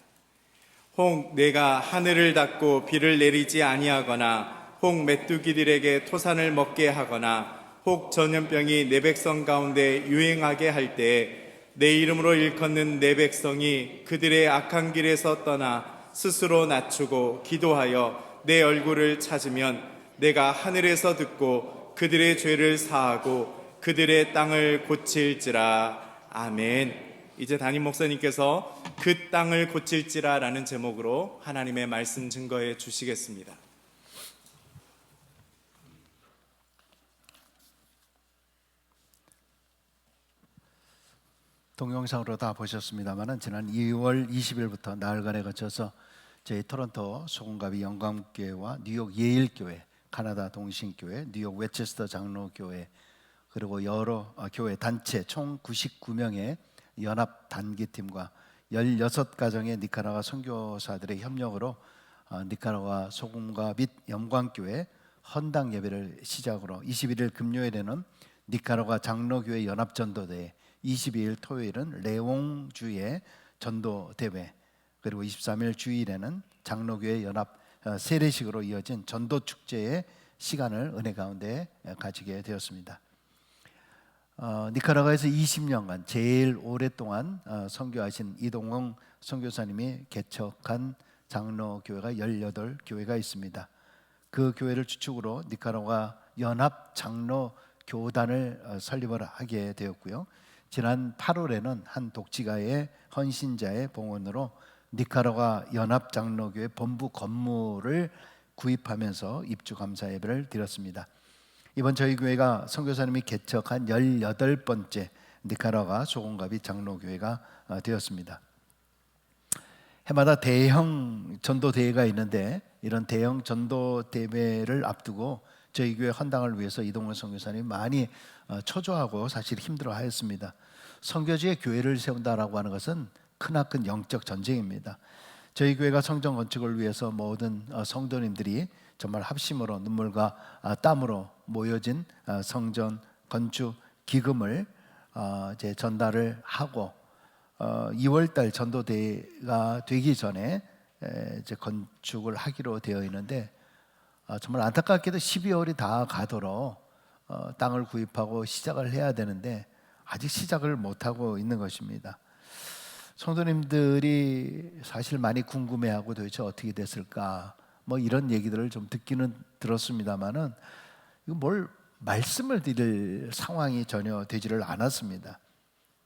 혹 내가 하늘을 닫고 비를 내리지 아니하거나 혹 메뚜기들에게 토산을 먹게 하거나 혹 전염병이 내 백성 가운데 유행하게 할 때 내 이름으로 일컫는 내 백성이 그들의 악한 길에서 떠나 스스로 낮추고 기도하여 내 얼굴을 찾으면 내가 하늘에서 듣고 그들의 죄를 사하고 그들의 땅을 고칠지라. 아멘. 이제 담임 목사님께서 그 땅을 고칠지라 라는 제목으로 하나님의 말씀 증거해 주시겠습니다. 동영상으로 다 보셨습니다만 지난 2월 20일부터 나흘간에 거쳐서 저희 토론토 소금갑이 영광교회와 뉴욕 예일교회, 카나다 동신교회, 뉴욕 웨체스터 장로교회 그리고 여러 교회 단체 총 99명의 연합 단기팀과 16가정의 니카라과 선교사들의 협력으로 니카라과 소금과 및 영광교회 헌당 예배를 시작으로 21일 금요일에는 니카라과 장로교회 연합전도대회, 22일 토요일은 레옹주의 전도대회, 그리고 23일 주일에는 장로교회 연합 세례식으로 이어진 전도축제의 시간을 은혜 가운데 가지게 되었습니다. 니카라과에서 20년간 제일 오랫동안 선교하신 이동홍 선교사님이 개척한 장로교회가 18교회가 있습니다. 그 교회를 주축으로 니카라과 연합 장로교단을 설립을 하게 되었고요. 지난 8월에는 한 독지가의 헌신자의 봉헌으로 니카라과 연합 장로교회 본부 건물을 구입하면서 입주 감사 예배를 드렸습니다. 이번 저희 교회가 선교사님이 개척한 18번째 니카라과 소금갑이 장로교회가 되었습니다. 해마다 대형 전도대회가 있는데 이런 대형 전도대회를 앞두고 저희 교회 헌당을 위해서 이동훈 선교사님이 많이 초조하고 사실 힘들어하였습니다. 선교지에 교회를 세운다라고 하는 것은 크나큰 영적 전쟁입니다. 저희 교회가 성전 건축을 위해서 모든 성도님들이 정말 합심으로 눈물과 땀으로 모여진 성전 건축 기금을 이제 전달을 하고 2월달 전도대회가 되기 전에 이제 건축을 하기로 되어 있는데 정말 안타깝게도 12월이 다 가도록 땅을 구입하고 시작을 해야 되는데 아직 시작을 못하고 있는 것입니다. 성도님들이 사실 많이 궁금해하고 도대체 어떻게 됐을까 뭐 이런 얘기들을 좀 듣기는 들었습니다만은 이거 뭘 말씀을 드릴 상황이 전혀 되지를 않았습니다.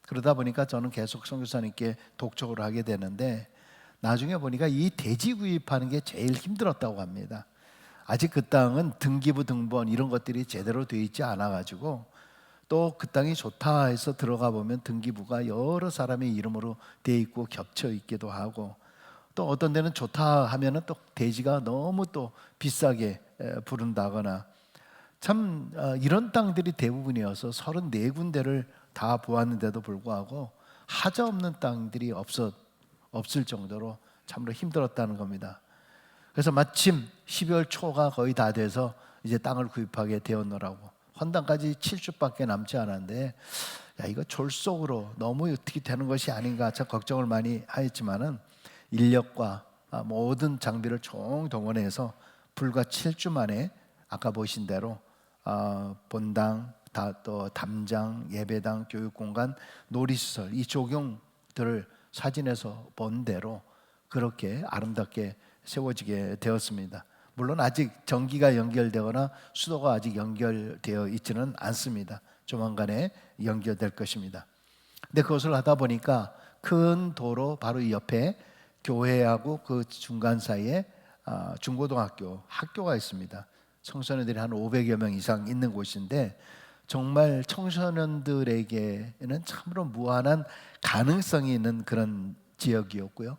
그러다 보니까 저는 계속 선교사님께 독촉을 하게 되는데 나중에 보니까 이 대지 구입하는 게 제일 힘들었다고 합니다. 아직 그 땅은 등기부 등본 이런 것들이 제대로 되어 있지 않아 가지고 또 그 땅이 좋다 해서 들어가 보면 등기부가 여러 사람의 이름으로 되어 있고 겹쳐 있기도 하고 또 어떤 데는 좋다 하면은 또 대지가 너무 또 비싸게 부른다거나 참 이런 땅들이 대부분이어서 34군데를 다 보았는데도 불구하고 하자 없는 땅들이 없을 정도로 참으로 힘들었다는 겁니다. 그래서 마침 12월 초가 거의 다 돼서 이제 땅을 구입하게 되었노라고 헌당까지 7주밖에 남지 않았는데 야 이거 졸속으로 너무 어떻게 되는 것이 아닌가 참 걱정을 많이 하였지만은 인력과 모든 장비를 총동원해서 불과 7주 만에 아까 보신 대로 본당, 또 담장, 예배당, 교육공간, 놀이시설 이 조경들을 사진에서 본 대로 그렇게 아름답게 세워지게 되었습니다. 물론 아직 전기가 연결되거나 수도가 아직 연결되어 있지는 않습니다. 조만간에 연결될 것입니다. 근데 그것을 하다 보니까 큰 도로 바로 이 옆에 교회하고 그 중간 사이에 중고등학교 학교가 있습니다. 청소년들이 한 500여 명 이상 있는 곳인데 정말 청소년들에게는 참으로 무한한 가능성이 있는 그런 지역이었고요.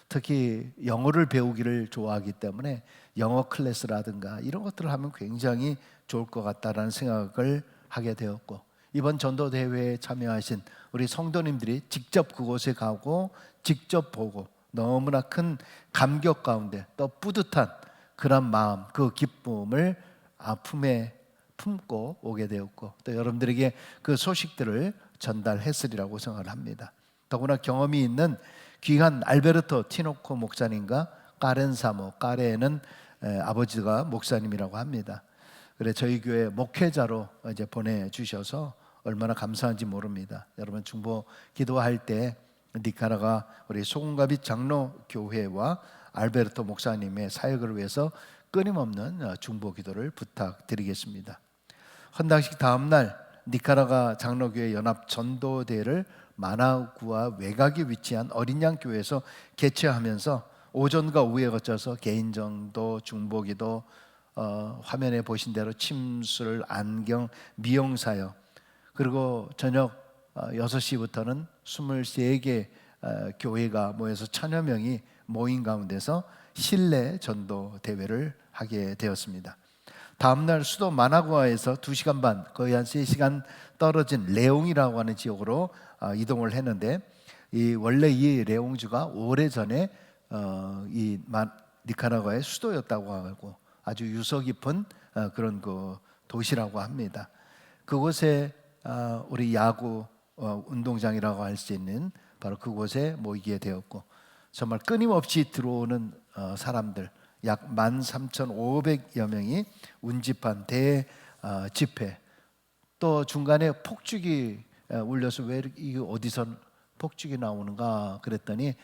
특히 영어를 배우기를 좋아하기 때문에 영어 클래스라든가 이런 것들을 하면 굉장히 좋을 것 같다라는 생각을 하게 되었고, 이번 전도대회에 참여하신 우리 성도님들이 직접 그곳에 가고 직접 보고 너무나 큰 감격 가운데 또 뿌듯한 그런 마음, 그 기쁨을 품에 품고 오게 되었고, 또 여러분들에게 그 소식들을 전달했으리라고 생각을 합니다. 더구나 경험이 있는 귀한 알베르토 티노코 목사님과 까렌 사모, 까레는 아버지가 목사님이라고 합니다. 그래 저희 교회 목회자로 이제 보내주셔서 얼마나 감사한지 모릅니다. 여러분 중보 기도할 때 니카라가 우리 소금가비 장로교회와 알베르토 목사님의 사역을 위해서 끊임없는 중보 기도를 부탁드리겠습니다. 헌당식 다음 날 니카라가 장로교회 연합 전도대회를 마나구아 외곽에 위치한 어린 양 교회에서 개최하면서 오전과 오후에 거쳐서 개인정도, 중보기도, 화면에 보신 대로 침술, 안경, 미용사역, 그리고 저녁 6시부터는 23개 교회가 모여서 1000여 명이 모인 가운데서 실내 전도 대회를 하게 되었습니다. 다음 날 수도 마나구아에서 2시간 반, 거의 한 3시간 떨어진 레옹이라고 하는 지역으로 이동을 했는데, 원래 이 레옹주가 오래전에 이 니카라과의 수도였다고 하고 아주 유서 깊은 그런 그 도시라고 합니다. 그곳에 우리 야구 운동장이라고 할 수 있는 바로 그곳에 모이게 되었고, 정말 끊임없이 들어오는 사람들 약 13,500여 명이 운집한 대집회, 또 중간에 폭죽이 울려서 왜 이게 어디서 폭죽이 나오는가 그랬더니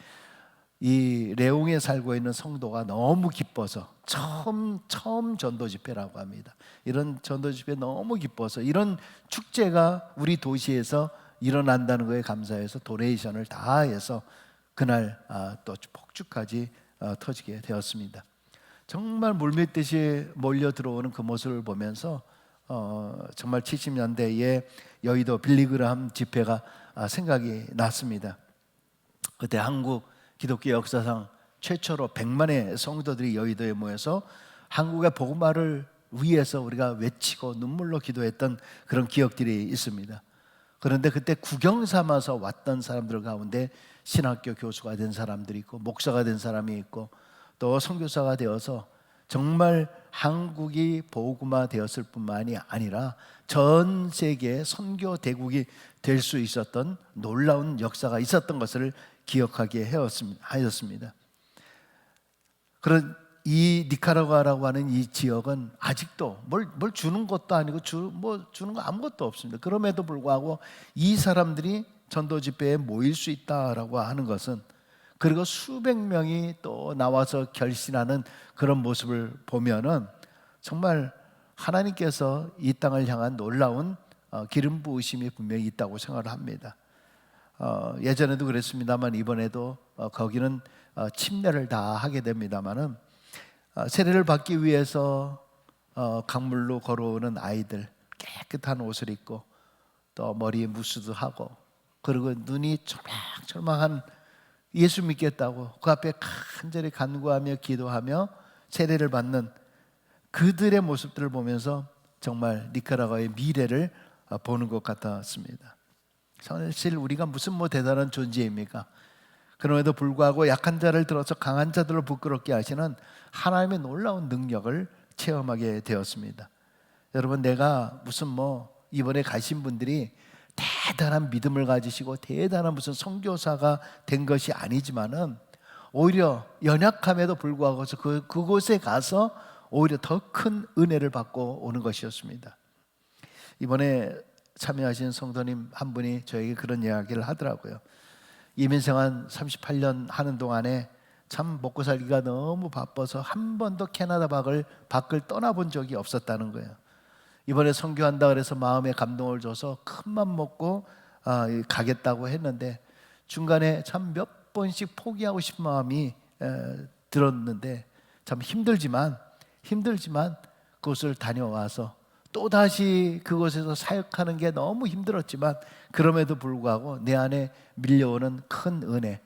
이 레옹에 살고 있는 성도가 너무 기뻐서 처음 전도 집회라고 합니다. 이런 전도 집회 너무 기뻐서 이런 축제가 우리 도시에서 일어난다는 거에 감사해서 도네이션을 다 해서 그날 또 폭죽까지 터지게 되었습니다. 정말 물밀듯이 몰려 들어오는 그 모습을 보면서 정말 70년대의 여의도 빌리그람 집회가 생각이 났습니다. 그때 한국 기독교 역사상 최초로 100만의 성도들이 여의도에 모여서 한국의 복음화를 위해서 우리가 외치고 눈물로 기도했던 그런 기억들이 있습니다. 그런데 그때 구경 삼아서 왔던 사람들 가운데 신학교 교수가 된 사람들이 있고 목사가 된 사람이 있고 또 선교사가 되어서 정말 한국이 복음화 되었을 뿐만이 아니라 전 세계 선교 대국이 될 수 있었던 놀라운 역사가 있었던 것을 기억하게 하였습니다. 그런 이 니카라과라고 하는 이 지역은 아직도 뭘 주는 것도 아니고 주는 거 아무것도 없습니다. 그럼에도 불구하고 이 사람들이 전도 집회에 모일 수 있다라고 하는 것은, 그리고 수백 명이 또 나와서 결신하는 그런 모습을 보면은 정말 하나님께서 이 땅을 향한 놀라운 기름 부으심이 분명히 있다고 생각을 합니다. 예전에도 그랬습니다만 이번에도 거기는 침례를 다 하게 됩니다만은 세례를 받기 위해서 강물로 걸어오는 아이들, 깨끗한 옷을 입고 또 머리에 무스도 하고, 그리고 눈이 철망철망한 예수 믿겠다고 그 앞에 간절히 간구하며 기도하며 세례를 받는 그들의 모습들을 보면서 정말 니카라과의 미래를 보는 것 같았습니다. 사실 우리가 무슨 대단한 존재입니까? 그럼에도 불구하고 약한 자를 들어서 강한 자들을 부끄럽게 하시는 하나님의 놀라운 능력을 체험하게 되었습니다. 여러분, 내가 무슨 이번에 가신 분들이 대단한 믿음을 가지시고 대단한 무슨 선교사가 된 것이 아니지만은 오히려 연약함에도 불구하고 그곳에 가서 오히려 더 큰 은혜를 받고 오는 것이었습니다. 이번에 참여하신 성도님 한 분이 저에게 그런 이야기를 하더라고요. 이민생활 38년 하는 동안에 참 먹고 살기가 너무 바빠서 한 번도 캐나다 밖을 떠나본 적이 없었다는 거예요. 이번에 선교한다 그래서 마음에 감동을 줘서 큰맘 먹고 가겠다고 했는데 중간에 참 몇 번씩 포기하고 싶은 마음이 들었는데 참 힘들지만 그곳을 다녀와서 또다시 그곳에서 사역하는 게 너무 힘들었지만 그럼에도 불구하고 내 안에 밀려오는 큰 은혜,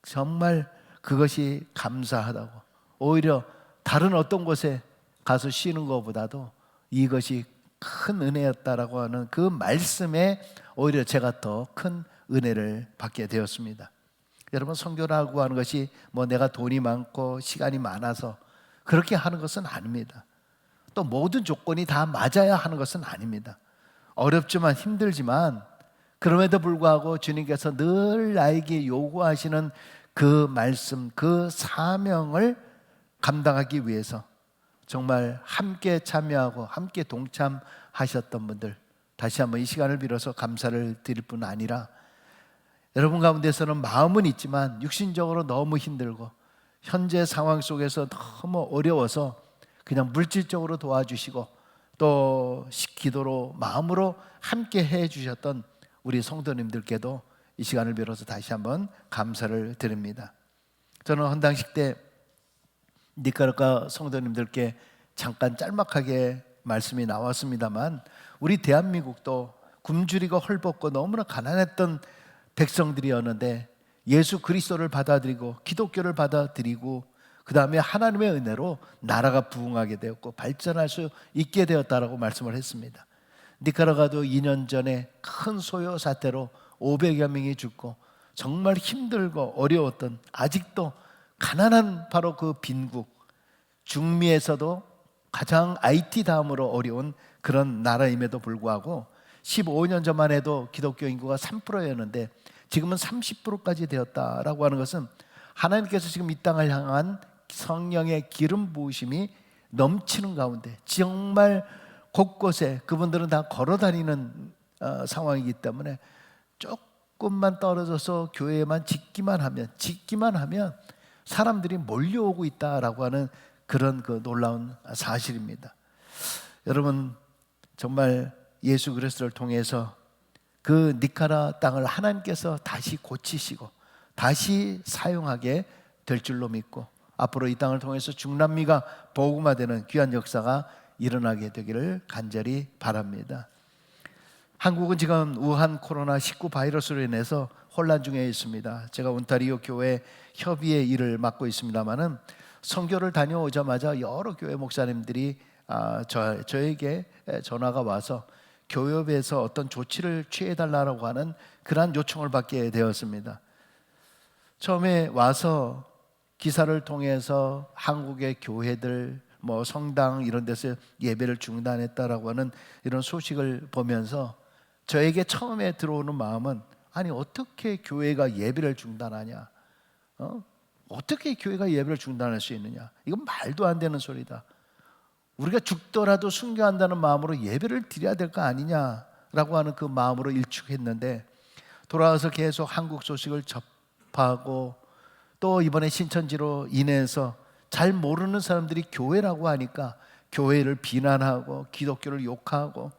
정말 그것이 감사하다고. 오히려 다른 어떤 곳에 가서 쉬는 것보다도 이것이 큰 은혜였다라고 하는 그 말씀에 오히려 제가 더 큰 은혜를 받게 되었습니다. 여러분, 선교라고 하는 것이 뭐 내가 돈이 많고 시간이 많아서 그렇게 하는 것은 아닙니다. 또 모든 조건이 다 맞아야 하는 것은 아닙니다. 어렵지만 힘들지만 그럼에도 불구하고 주님께서 늘 나에게 요구하시는 그 말씀, 그 사명을 감당하기 위해서 정말 함께 참여하고 함께 동참하셨던 분들, 다시 한번 이 시간을 빌어서 감사를 드릴 뿐 아니라 여러분 가운데서는 마음은 있지만 육신적으로 너무 힘들고 현재 상황 속에서 너무 어려워서 그냥 물질적으로 도와주시고 또 기도로 마음으로 함께 해주셨던 우리 성도님들께도 이 시간을 빌어서 다시 한번 감사를 드립니다. 저는 헌당식 때 니카라과 성도님들께 잠깐 짤막하게 말씀이 나왔습니다만 우리 대한민국도 굶주리고 헐벗고 너무나 가난했던 백성들이었는데 예수 그리스도를 받아들이고 기독교를 받아들이고 그 다음에 하나님의 은혜로 나라가 부흥하게 되었고 발전할 수 있게 되었다라고 말씀을 했습니다. 니카라과도 2년 전에 큰 소요 사태로 500여 명이 죽고 정말 힘들고 어려웠던, 아직도 가난한 바로 그 빈국, 중미에서도 가장 IT 다음으로 어려운 그런 나라임에도 불구하고 15년 전만 해도 기독교 인구가 3%였는데 지금은 30%까지 되었다라고 하는 것은 하나님께서 지금 이 땅을 향한 성령의 기름 부으심이 넘치는 가운데 정말 곳곳에 그분들은 다 걸어다니는 상황이기 때문에 조금만 떨어져서 교회에만 짓기만 하면 사람들이 몰려오고 있다라고 하는 그런 그 놀라운 사실입니다. 여러분, 정말 예수 그리스도를 통해서 그 니카라 땅을 하나님께서 다시 고치시고 다시 사용하게 될 줄로 믿고 앞으로 이 땅을 통해서 중남미가 복음화되는 귀한 역사가 일어나게 되기를 간절히 바랍니다. 한국은 지금 우한 코로나19 바이러스로 인해서 혼란 중에 있습니다. 제가 온타리오 교회 협의의 일을 맡고 있습니다마는 선교를 다녀오자마자 여러 교회 목사님들이 저에게 전화가 와서 교협에서 어떤 조치를 취해달라고 하는 그러한 요청을 받게 되었습니다. 처음에 와서 기사를 통해서 한국의 교회들 뭐 성당 이런 데서 예배를 중단했다라고 하는 이런 소식을 보면서 저에게 처음에 들어오는 마음은 아니 어떻게 교회가 예배를 중단하냐? 어떻게 교회가 예배를 중단할 수 있느냐? 이건 말도 안 되는 소리다. 우리가 죽더라도 순교한다는 마음으로 예배를 드려야 될 거 아니냐라고 하는 그 마음으로 일축했는데 돌아와서 계속 한국 소식을 접하고 또 이번에 신천지로 인해서 잘 모르는 사람들이 교회라고 하니까 교회를 비난하고 기독교를 욕하고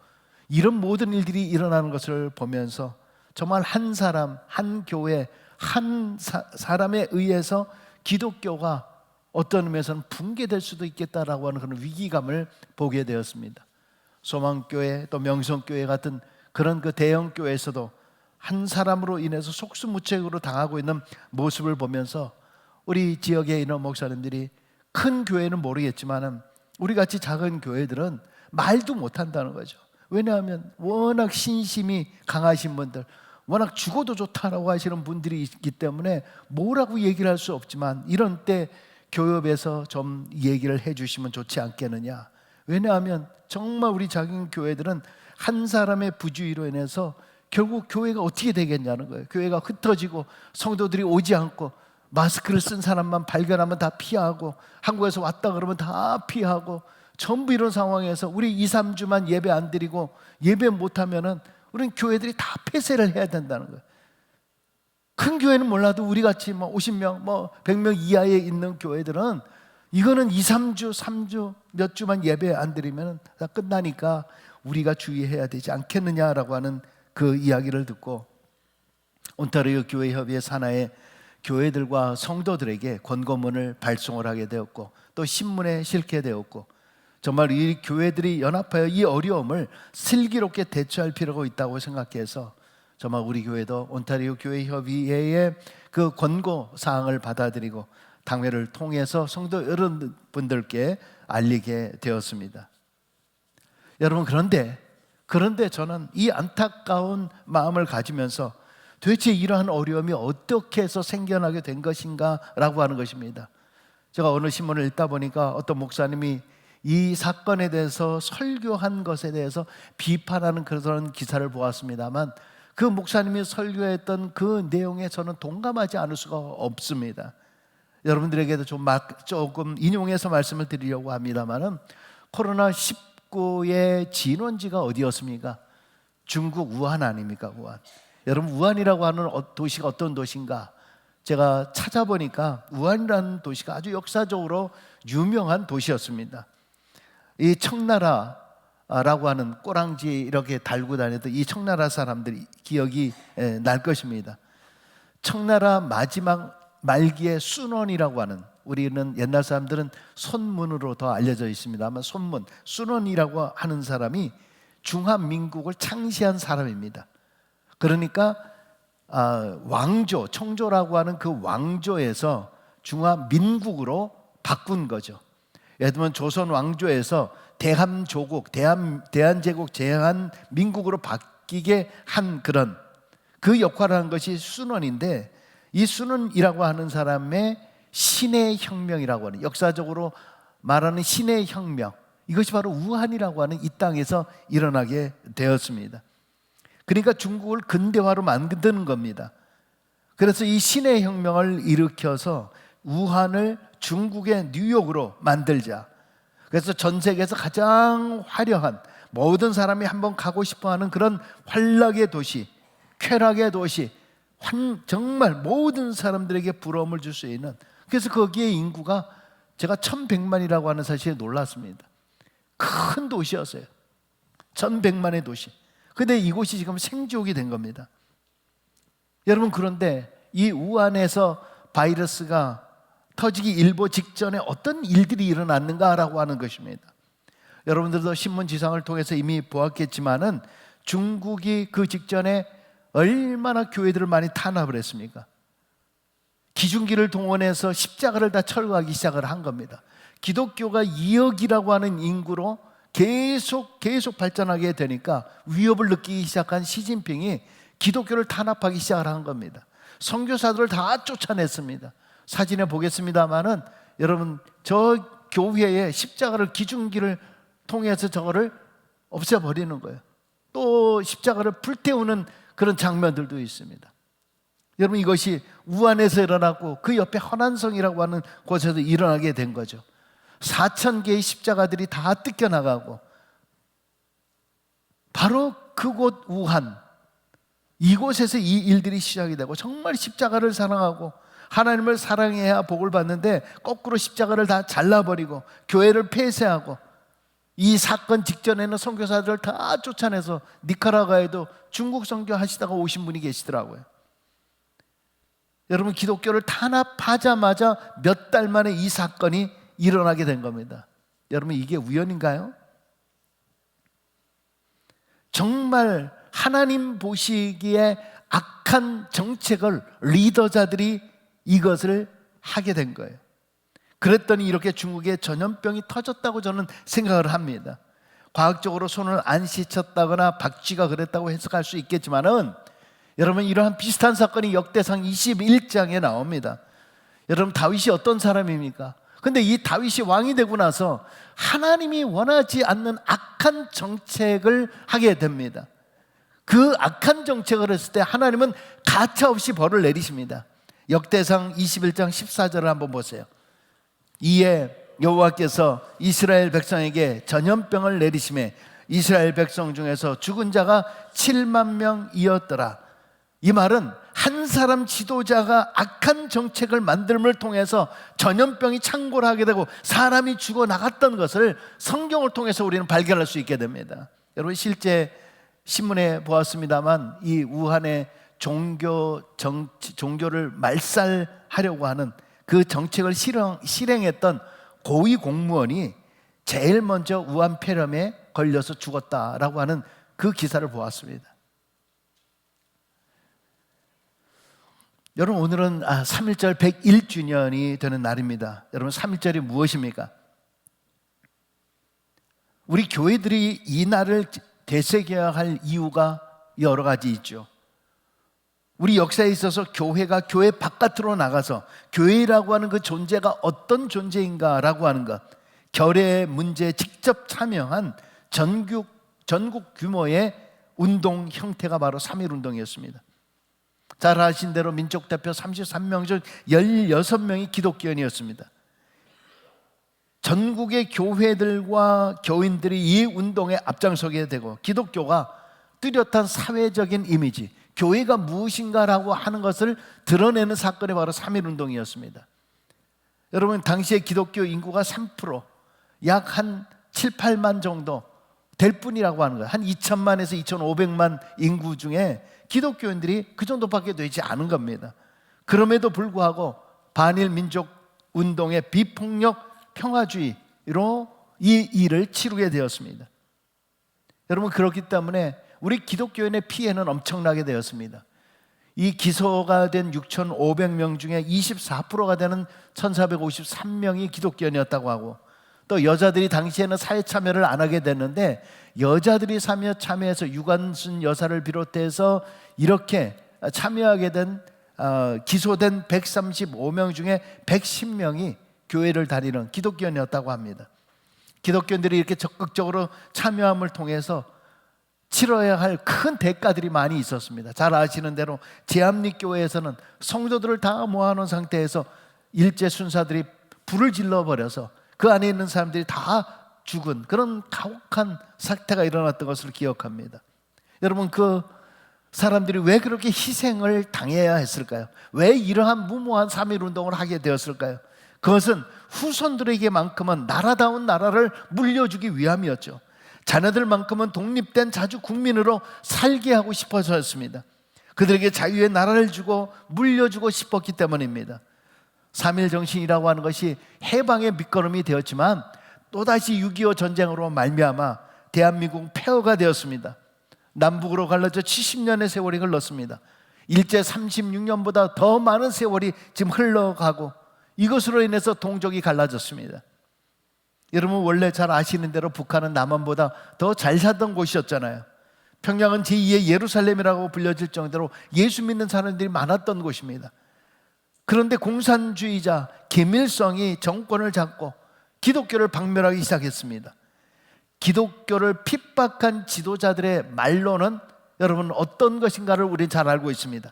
이런 모든 일들이 일어나는 것을 보면서 정말 한 사람, 한 교회, 한 사람에 의해서 기독교가 어떤 의미에서는 붕괴될 수도 있겠다라고 하는 그런 위기감을 보게 되었습니다. 소망교회 또 명성교회 같은 그런 그 대형교회에서도 한 사람으로 인해서 속수무책으로 당하고 있는 모습을 보면서 우리 지역에 있는 목사님들이 큰 교회는 모르겠지만 우리 같이 작은 교회들은 말도 못한다는 거죠. 왜냐하면 워낙 신심이 강하신 분들, 워낙 죽어도 좋다라고 하시는 분들이 있기 때문에 뭐라고 얘기를 할 수 없지만 이런 때 교협에서 좀 얘기를 해주시면 좋지 않겠느냐. 왜냐하면 정말 우리 작은 교회들은 한 사람의 부주의로 인해서 결국 교회가 어떻게 되겠냐는 거예요. 교회가 흩어지고 성도들이 오지 않고 마스크를 쓴 사람만 발견하면 다 피하고 한국에서 왔다 그러면 다 피하고 전부 이런 상황에서 우리 2, 3주만 예배 안 드리고 예배 못하면은 우리는 교회들이 다 폐쇄를 해야 된다는 거예요. 큰 교회는 몰라도 우리 같이 뭐 50명, 뭐 100명 이하에 있는 교회들은 이거는 2, 3주, 3주 몇 주만 예배 안 드리면 다 끝나니까 우리가 주의해야 되지 않겠느냐라고 하는 그 이야기를 듣고 온타리오 교회 협의회 산하의 교회들과 성도들에게 권고문을 발송을 하게 되었고 또 신문에 실게 되었고 정말 이 교회들이 연합하여 이 어려움을 슬기롭게 대처할 필요가 있다고 생각해서 정말 우리 교회도 온타리오 교회 협의회의 그 권고 사항을 받아들이고 당회를 통해서 성도 여러분들께 알리게 되었습니다. 여러분, 그런데 저는 이 안타까운 마음을 가지면서 도대체 이러한 어려움이 어떻게 해서 생겨나게 된 것인가 라고 하는 것입니다. 제가 어느 신문을 읽다 보니까 어떤 목사님이 이 사건에 대해서 설교한 것에 대해서 비판하는 그런 기사를 보았습니다만, 그 목사님이 설교했던 그 내용에 저는 동감하지 않을 수가 없습니다. 여러분들에게도 조금 인용해서 말씀을 드리려고 합니다만은, 코로나19의 진원지가 어디였습니까? 중국 우한 아닙니까? 우한. 여러분, 우한이라고 하는 도시가 어떤 도시인가? 제가 찾아보니까 우한이라는 도시가 아주 역사적으로 유명한 도시였습니다. 이 청나라라고 하는 꼬랑지 이렇게 달고 다녔던 이 청나라 사람들이 기억이 날 것입니다. 청나라 마지막 말기의 순원이라고 하는, 우리는 옛날 사람들은 손문으로 더 알려져 있습니다만 손문, 순원이라고 하는 사람이 중화민국을 창시한 사람입니다. 그러니까 왕조, 청조라고 하는 그 왕조에서 중화민국으로 바꾼 거죠. 예를 들면 조선 왕조에서 대한조국, 대한제국, 대한민국으로 바뀌게 한 그런 그 역할을 한 것이 순원인데, 이 순원이라고 하는 사람의 신의 혁명이라고 하는, 역사적으로 말하는 신의 혁명, 이것이 바로 우한이라고 하는 이 땅에서 일어나게 되었습니다. 그러니까 중국을 근대화로 만드는 겁니다. 그래서 이 신의 혁명을 일으켜서 우한을 중국의 뉴욕으로 만들자. 그래서 전 세계에서 가장 화려한, 모든 사람이 한번 가고 싶어하는 그런 환락의 도시, 쾌락의 도시, 정말 모든 사람들에게 부러움을 줄 수 있는, 그래서 거기에 인구가 제가 1100만이라고 하는 사실에 놀랐습니다. 큰 도시였어요. 1100만의 도시. 근데 이곳이 지금 생지옥이 된 겁니다. 여러분, 그런데 이 우한에서 바이러스가 터지기 일보 직전에 어떤 일들이 일어났는가라고 하는 것입니다. 여러분들도 신문 지상을 통해서 이미 보았겠지만은 중국이 그 직전에 얼마나 교회들을 많이 탄압을 했습니까? 기중기를 동원해서 십자가를 다 철거하기 시작을 한 겁니다. 기독교가 2억이라고 하는 인구로 계속 발전하게 되니까 위협을 느끼기 시작한 시진핑이 기독교를 탄압하기 시작을 한 겁니다. 선교사들을 다 쫓아냈습니다. 사진에 보겠습니다만은, 여러분, 저 교회에 십자가를, 기중기를 통해서 저거를 없애버리는 거예요. 또 십자가를 불태우는 그런 장면들도 있습니다. 여러분, 이것이 우한에서 일어났고 그 옆에 허난성이라고 하는 곳에서 일어나게 된 거죠. 4000개의 십자가들이 다 뜯겨나가고, 바로 그곳 우한, 이곳에서 이 일들이 시작이 되고, 정말 십자가를 사랑하고 하나님을 사랑해야 복을 받는데 거꾸로 십자가를 다 잘라버리고 교회를 폐쇄하고, 이 사건 직전에는 선교사들을 다 쫓아내서 니카라과에도 중국 선교 하시다가 오신 분이 계시더라고요. 여러분, 기독교를 탄압하자마자 몇 달 만에 이 사건이 일어나게 된 겁니다. 여러분, 이게 우연인가요? 정말 하나님 보시기에 악한 정책을 리더자들이 이것을 하게 된 거예요. 그랬더니 이렇게 중국에 전염병이 터졌다고 저는 생각을 합니다. 과학적으로 손을 안 씻었다거나 박쥐가 그랬다고 해석할 수 있겠지만은, 여러분, 이러한 비슷한 사건이 역대상 21장에 나옵니다. 여러분, 다윗이 어떤 사람입니까? 근데 이 다윗이 왕이 되고 나서 하나님이 원하지 않는 악한 정책을 하게 됩니다. 그 악한 정책을 했을 때 하나님은 가차없이 벌을 내리십니다. 역대상 21장 14절을 한번 보세요. 이에 여호와께서 이스라엘 백성에게 전염병을 내리심에 이스라엘 백성 중에서 죽은 자가 7만 명이었더라. 이 말은 한 사람 지도자가 악한 정책을 만듦을 통해서 전염병이 창궐하게 되고 사람이 죽어나갔던 것을 성경을 통해서 우리는 발견할 수 있게 됩니다. 여러분, 실제 신문에 보았습니다만, 이 우한의 종교를 말살하려고 하는 그 정책을 실행했던 고위 공무원이 제일 먼저 우한폐렴에 걸려서 죽었다라고 하는 그 기사를 보았습니다. 여러분, 오늘은 3.1절 101주년이 되는 날입니다. 여러분, 3.1절이 무엇입니까? 우리 교회들이 이 날을 되새겨야 할 이유가 여러 가지 있죠. 우리 역사에 있어서 교회가 교회 바깥으로 나가서 교회라고 하는 그 존재가 어떤 존재인가라고 하는 것, 결의 문제에 직접 참여한 전국 규모의 운동 형태가 바로 3.1 운동이었습니다. 잘 아신 대로 민족대표 33명 중 16명이 기독교인이었습니다. 전국의 교회들과 교인들이 이 운동에 앞장서게 되고, 기독교가 뚜렷한 사회적인 이미지, 교회가 무엇인가라고 하는 것을 드러내는 사건이 바로 3.1 운동이었습니다. 여러분, 당시에 기독교 인구가 3%, 약 한 7, 8만 정도 될 뿐이라고 하는 거예요. 한 2천만에서 2,500만 인구 중에 기독교인들이 그 정도밖에 되지 않은 겁니다. 그럼에도 불구하고 반일 민족 운동의 비폭력 평화주의로 이 일을 치르게 되었습니다. 여러분, 그렇기 때문에 우리 기독교인의 피해는 엄청나게 되었습니다. 이 기소가 된 6,500명 중에 24%가 되는 1,453명이 기독교인이었다고 하고, 또 여자들이 당시에는 사회 참여를 안 하게 됐는데, 여자들이 참여해서 유관순 여사를 비롯해서 이렇게 참여하게 된 기소된 135명 중에 110명이 교회를 다니는 기독교인이었다고 합니다. 기독교인들이 이렇게 적극적으로 참여함을 통해서 치러야 할 큰 대가들이 많이 있었습니다. 잘 아시는 대로 제암리교회에서는 성도들을 다 모아놓은 상태에서 일제 순사들이 불을 질러버려서 그 안에 있는 사람들이 다 죽은 그런 가혹한 사태가 일어났던 것을 기억합니다. 여러분, 그 사람들이 왜 그렇게 희생을 당해야 했을까요? 왜 이러한 무모한 3.1 운동을 하게 되었을까요? 그것은 후손들에게만큼은 나라다운 나라를 물려주기 위함이었죠. 자녀들만큼은 독립된 자주 국민으로 살게 하고 싶어서였습니다. 그들에게 자유의 나라를 주고 물려주고 싶었기 때문입니다. 3.1 정신이라고 하는 것이 해방의 밑거름이 되었지만 또다시 6.25 전쟁으로 말미암아 대한민국 폐허가 되었습니다. 남북으로 갈라져 70년의 세월이 흘렀습니다. 일제 36년보다 더 많은 세월이 지금 흘러가고, 이것으로 인해서 동족이 갈라졌습니다. 여러분, 원래 잘 아시는 대로 북한은 남한보다 더 잘 살던 곳이었잖아요. 평양은 제2의 예루살렘이라고 불려질 정도로 예수 믿는 사람들이 많았던 곳입니다. 그런데 공산주의자 김일성이 정권을 잡고 기독교를 박멸하기 시작했습니다. 기독교를 핍박한 지도자들의 말로는 여러분 어떤 것인가를 우리는 잘 알고 있습니다.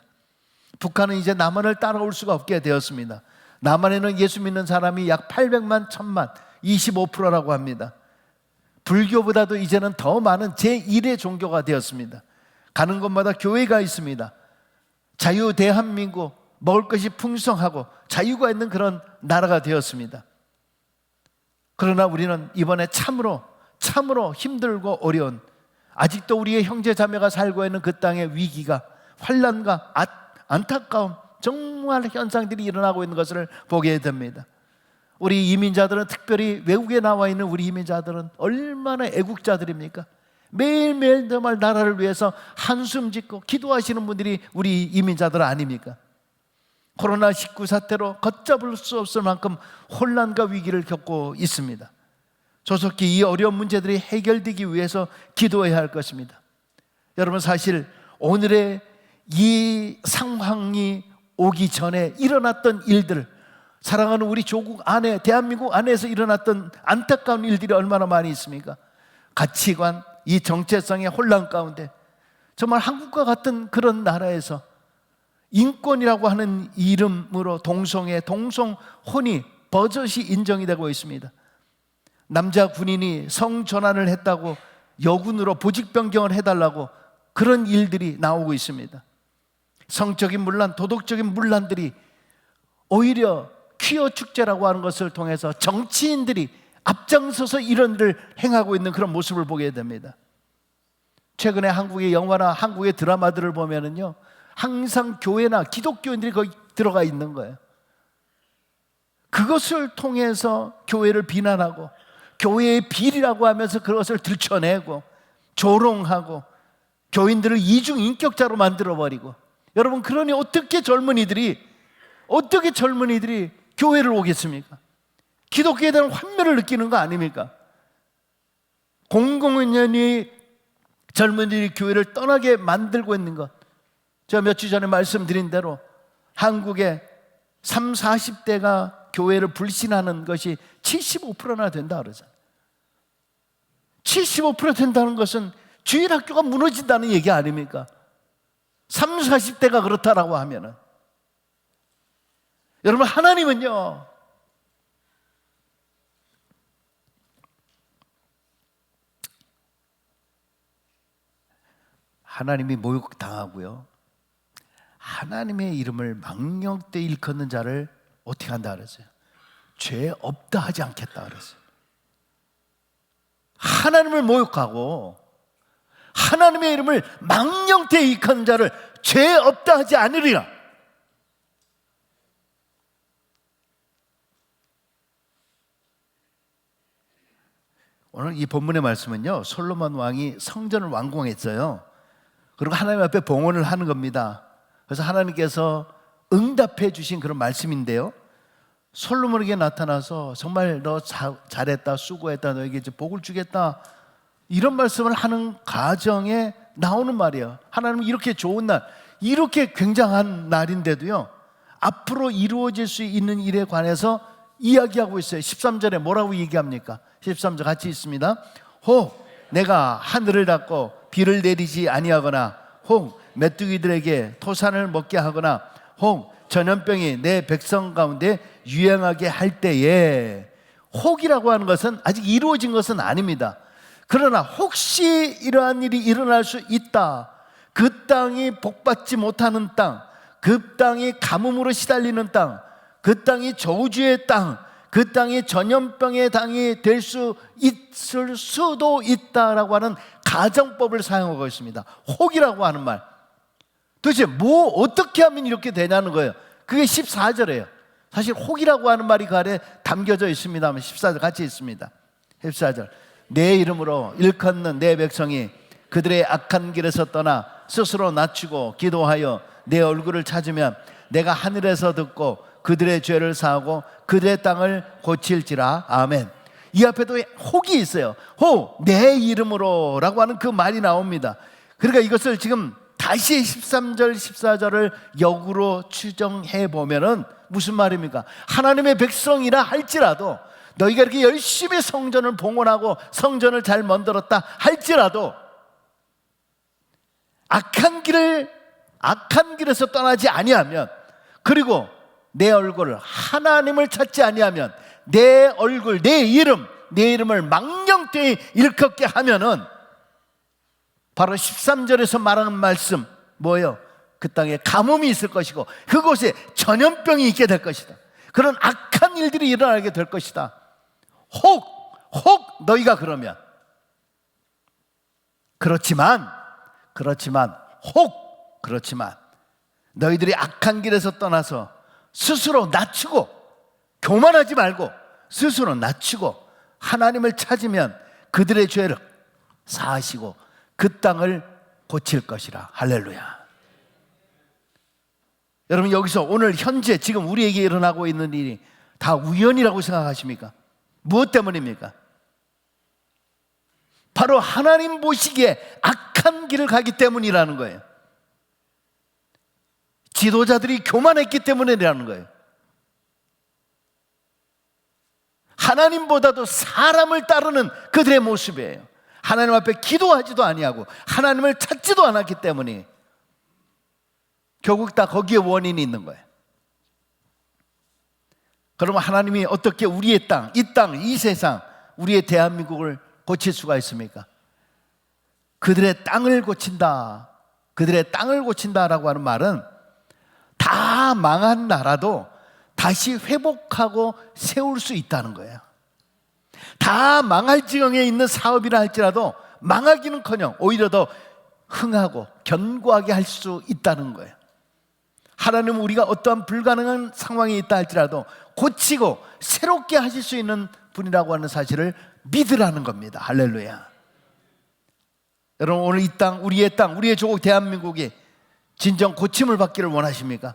북한은 이제 남한을 따라올 수가 없게 되었습니다. 남한에는 예수 믿는 사람이 약 800만, 1000만, 25%라고 합니다. 불교보다도 이제는 더 많은 제1의 종교가 되었습니다. 가는 곳마다 교회가 있습니다. 자유 대한민국, 먹을 것이 풍성하고 자유가 있는 그런 나라가 되었습니다. 그러나 우리는 이번에 참으로 힘들고 어려운, 아직도 우리의 형제 자매가 살고 있는 그 땅의 위기가, 환난과 안타까움, 정말 현상들이 일어나고 있는 것을 보게 됩니다. 우리 이민자들은, 특별히 외국에 나와 있는 우리 이민자들은 얼마나 애국자들입니까? 매일매일 정말 나라를 위해서 한숨 짓고 기도하시는 분들이 우리 이민자들 아닙니까? 코로나19 사태로 걷잡을 수 없을 만큼 혼란과 위기를 겪고 있습니다. 조속히 이 어려운 문제들이 해결되기 위해서 기도해야 할 것입니다. 여러분, 사실 오늘의 이 상황이 오기 전에 일어났던 일들, 사랑하는 우리 조국 안에, 대한민국 안에서 일어났던 안타까운 일들이 얼마나 많이 있습니까? 가치관, 이 정체성의 혼란 가운데 정말 한국과 같은 그런 나라에서 인권이라고 하는 이름으로 동성혼이 버젓이 인정이 되고 있습니다. 남자 군인이 성전환을 했다고 여군으로 보직 변경을 해달라고 그런 일들이 나오고 있습니다. 성적인 문란, 도덕적인 문란들이 오히려 퀴어 축제라고 하는 것을 통해서 정치인들이 앞장서서 이런 일을 행하고 있는 그런 모습을 보게 됩니다. 최근에 한국의 영화나 한국의 드라마들을 보면은요, 항상 교회나 기독교인들이 거기 들어가 있는 거예요. 그것을 통해서 교회를 비난하고 교회의 비리라고 하면서 그것을 들춰내고 조롱하고 교인들을 이중인격자로 만들어버리고, 여러분, 그러니 어떻게 젊은이들이 교회를 오겠습니까? 기독교에 대한 환멸을 느끼는 거 아닙니까? 공공연히 젊은이들이 교회를 떠나게 만들고 있는 것, 제가 몇 주 전에 말씀드린 대로 한국의 30, 40대가 교회를 불신하는 것이 75%나 된다 그러잖아요. 75% 된다는 것은 주일학교가 무너진다는 얘기 아닙니까? 30, 40대가 그렇다라고 하면은, 여러분, 하나님은요, 하나님이 모욕당하고요, 하나님의 이름을 망령되이 일컫는 자를 어떻게 한다 그랬어요? 죄 없다 하지 않겠다 그랬어요. 하나님을 모욕하고 하나님의 이름을 망령되이 일컫는 자를 죄 없다 하지 않으리라. 오늘 이 본문의 말씀은요, 솔로몬 왕이 성전을 완공했어요. 그리고 하나님 앞에 봉헌을 하는 겁니다. 그래서 하나님께서 응답해 주신 그런 말씀인데요, 솔로몬에게 나타나서 정말 너 잘했다, 수고했다, 너에게 이제 복을 주겠다, 이런 말씀을 하는 가정에 나오는 말이에요. 하나님은 이렇게 좋은 날, 이렇게 굉장한 날인데도요, 앞으로 이루어질 수 있는 일에 관해서 이야기하고 있어요. 13절에 뭐라고 얘기합니까? 13절 같이 있습니다. 혹 내가 하늘을 닫고 비를 내리지 아니하거나, 혹 메뚜기들에게 토산을 먹게 하거나, 혹 전염병이 내 백성 가운데 유행하게 할 때에, 혹이라고 하는 것은 아직 이루어진 것은 아닙니다. 그러나 혹시 이러한 일이 일어날 수 있다, 그 땅이 복받지 못하는 땅, 그 땅이 가뭄으로 시달리는 땅, 그 땅이 저주의 땅, 그 땅이 전염병의 땅이 될 수 있을 수도 있다라고 하는 가정법을 사용하고 있습니다. 혹이라고 하는 말, 도대체 뭐 어떻게 하면 이렇게 되냐는 거예요. 그게 14절이에요. 사실 혹이라고 하는 말이 그 아래 담겨져 있습니다만 14절 같이 있습니다. 14절, 내 이름으로 일컫는 내 백성이 그들의 악한 길에서 떠나 스스로 낮추고 기도하여 내 얼굴을 찾으면 내가 하늘에서 듣고 그들의 죄를 사하고 그들의 땅을 고칠지라. 아멘. 이 앞에도 혹이 있어요. 혹 내 이름으로 라고 하는 그 말이 나옵니다. 그러니까 이것을 지금 다시 13절 14절을 역으로 추정해 보면은 무슨 말입니까? 하나님의 백성이라 할지라도, 너희가 이렇게 열심히 성전을 봉헌하고 성전을 잘 만들었다 할지라도 악한 길에서 떠나지 아니하면, 그리고 내 얼굴을, 하나님을 찾지 아니하면, 내 얼굴, 내 이름을 망령되이 일컫게 하면은, 바로 13절에서 말하는 말씀 뭐예요? 그 땅에 가뭄이 있을 것이고 그곳에 전염병이 있게 될 것이다. 그런 악한 일들이 일어나게 될 것이다. 혹 너희가 그러면, 그렇지만 너희들이 악한 길에서 떠나서 스스로 낮추고, 교만하지 말고 스스로 낮추고 하나님을 찾으면 그들의 죄를 사하시고 그 땅을 고칠 것이라. 할렐루야. 여러분, 여기서 오늘 현재 지금 우리에게 일어나고 있는 일이 다 우연이라고 생각하십니까? 무엇 때문입니까? 바로 하나님 보시기에 악한 길을 가기 때문이라는 거예요. 지도자들이 교만했기 때문이라는 거예요. 하나님보다도 사람을 따르는 그들의 모습이에요. 하나님 앞에 기도하지도 아니하고 하나님을 찾지도 않았기 때문에 결국 다 거기에 원인이 있는 거예요. 그러면 하나님이 어떻게 우리의 땅, 이 세상, 우리의 대한민국을 고칠 수가 있습니까? 그들의 땅을 고친다. 그들의 땅을 고친다라고 하는 말은 다 망한 나라도 다시 회복하고 세울 수 있다는 거예요. 다 망할 지경에 있는 사업이라 할지라도 망하기는커녕 오히려 더 흥하고 견고하게 할 수 있다는 거예요. 하나님은 우리가 어떠한 불가능한 상황이 있다 할지라도 고치고 새롭게 하실 수 있는 분이라고 하는 사실을 믿으라는 겁니다. 할렐루야. 여러분, 오늘 이 땅, 우리의 조국 대한민국이 진정 고침을 받기를 원하십니까?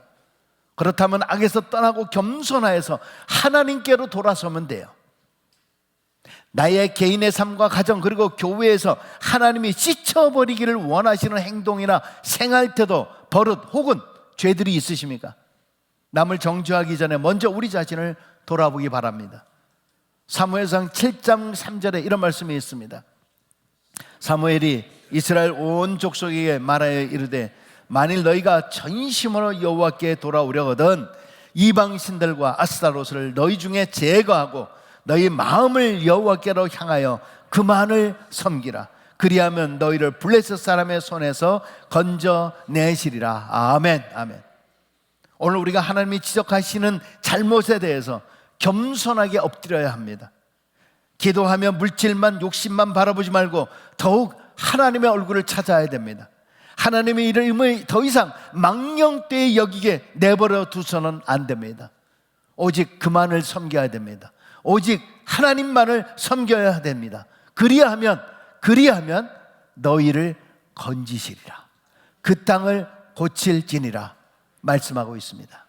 그렇다면 악에서 떠나고 겸손하여서 하나님께로 돌아서면 돼요. 나의 개인의 삶과 가정 그리고 교회에서 하나님이 씻어버리기를 원하시는 행동이나 생활태도, 버릇 혹은 죄들이 있으십니까? 남을 정죄하기 전에 먼저 우리 자신을 돌아보기 바랍니다. 사무엘상 7장 3절에 이런 말씀이 있습니다. 사무엘이 이스라엘 온 족속에게 말하여 이르되 만일 너희가 전심으로 여호와께 돌아오려거든 이방 신들과 아스타로스를 너희 중에 제거하고 너희 마음을 여호와께로 향하여 그만을 섬기라. 그리하면 너희를 블레셋 사람의 손에서 건져내시리라. 아멘. 아멘. 오늘 우리가 하나님이 지적하시는 잘못에 대해서 겸손하게 엎드려야 합니다. 기도하며 물질만 욕심만 바라보지 말고 더욱 하나님의 얼굴을 찾아야 됩니다. 하나님의 이름을 더 이상 망령되이 여기게 내버려 두서는 안 됩니다. 오직 그만을 섬겨야 됩니다. 오직 하나님만을 섬겨야 됩니다. 그리하면 너희를 건지시리라. 그 땅을 고칠지니라 말씀하고 있습니다.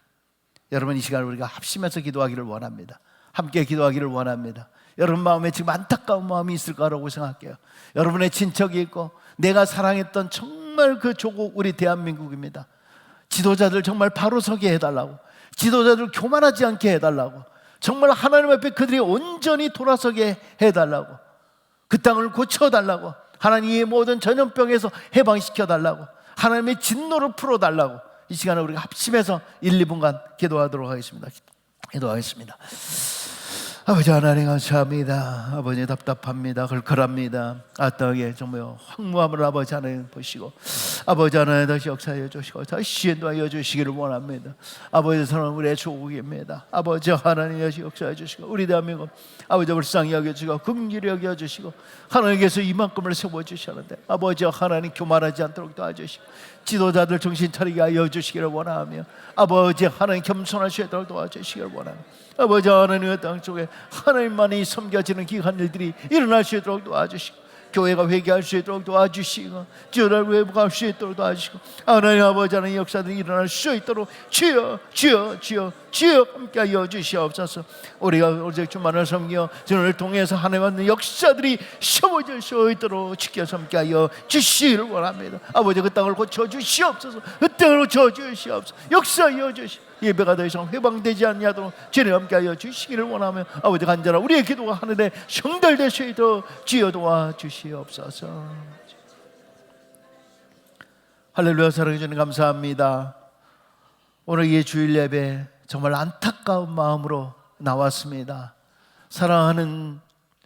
여러분, 이 시간에 우리가 합심해서 기도하기를 원합니다. 함께 기도하기를 원합니다. 여러분 마음에 지금 안타까운 마음이 있을 거라고 생각해요. 여러분의 친척이 있고 내가 사랑했던 정말 그 조국 우리 대한민국입니다. 지도자들 정말 바로 서게 해달라고, 지도자들 교만하지 않게 해달라고, 정말 하나님 앞에 그들이 온전히 돌아서게 해달라고, 그 땅을 고쳐달라고, 하나님의 모든 전염병에서 해방시켜달라고, 하나님의 진노를 풀어달라고 이 시간에 우리가 합심해서 1, 2분간 기도하도록 하겠습니다. 기도하겠습니다. 아버지 하나님 감사합니다. 아버지 답답합니다. 걸걸합니다. 아따하게 정말 황무함을 아버지 하나님 보시고 아버지 하나님 다시 역사해 주시고 다시 인도하여 주시기를 원합니다. 아버지 저는 우리의 조국입니다. 아버지 하나님 다시 역사해 주시고 우리 대한민국 아버지 불쌍히 여겨주시고 긍휼히 여겨주시고 하나님께서 이만큼을 세워주셨는데 아버지 하나님 교만하지 않도록 도와주시고 지도자들 정신 차리게 하여 주시기를 원하며 아버지 하나님 겸손할 수 있도록 도와주시기를 원하며 아버지 하나님의 땅 속에 하나님만이 섬겨지는 귀한 일들이 일어날 수 있도록 도와주시고 교회가 회개할 수 있도록 도와주시고 지도자를 회복할 수 있도록 도와주시고 하나님 아버지 하나님 역사들이 일어날 수 있도록 주여 함께하여 주시옵소서. 우리가 오직 주만을 섬겨 주를 통해서 하나님의 역사들이 세워질 수 있도록 지켜서 함께하여 주시기를 원합니다. 아버지 그 땅을 고쳐주시옵소서. 그 땅을 고쳐주시옵소서. 역사하여 주시옵소서. 예배가 더 이상 회방되지 않냐도록 주님 함께하여 주시기를 원하며 아버지 간절한 우리의 기도가 하늘에 성달될 수 있도록 주여 도와주시옵소서. 할렐루야. 사랑해 주님 감사합니다. 오늘 이 주일 예배 정말 안타까운 마음으로 나왔습니다. 사랑하는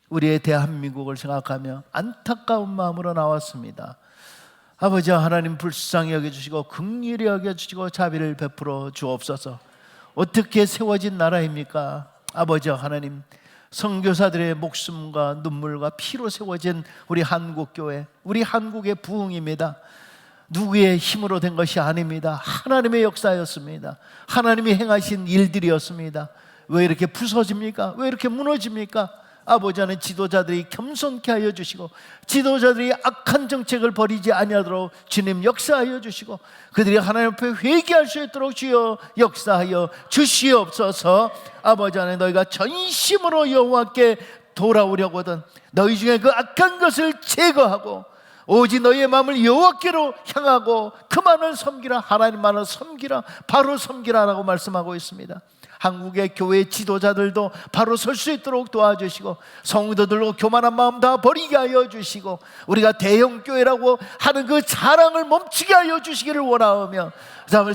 우리의 대한민국을 생각하며 안타까운 마음으로 나왔습니다. 아버지 하나님 불쌍히 여겨주시고 긍휼히 여겨주시고 자비를 베풀어 주옵소서. 어떻게 세워진 나라입니까? 아버지 하나님 선교사들의 목숨과 눈물과 피로 세워진 우리 한국교회, 우리 한국의 부흥입니다. 누구의 힘으로 된 것이 아닙니다. 하나님의 역사였습니다. 하나님이 행하신 일들이었습니다. 왜 이렇게 부서집니까? 왜 이렇게 무너집니까? 아버지 하나님 지도자들이 겸손케 하여 주시고 지도자들이 악한 정책을 버리지 아니하도록 주님 역사하여 주시고 그들이 하나님 앞에 회개할 수 있도록 주여 역사하여 주시옵소서. 아버지 하나님 너희가 전심으로 여호와께 돌아오려거든 너희 중에 그 악한 것을 제거하고 오직 너희의 마음을 여호와께로 향하고 그만을 섬기라. 하나님만을 섬기라. 바로 섬기라라고 말씀하고 있습니다. 한국의 교회 지도자들도 바로 설 수 있도록 도와주시고 성도들로 교만한 마음 다 버리게 하여 주시고 우리가 대형교회라고 하는 그 자랑을 멈추게 하여 주시기를 원하며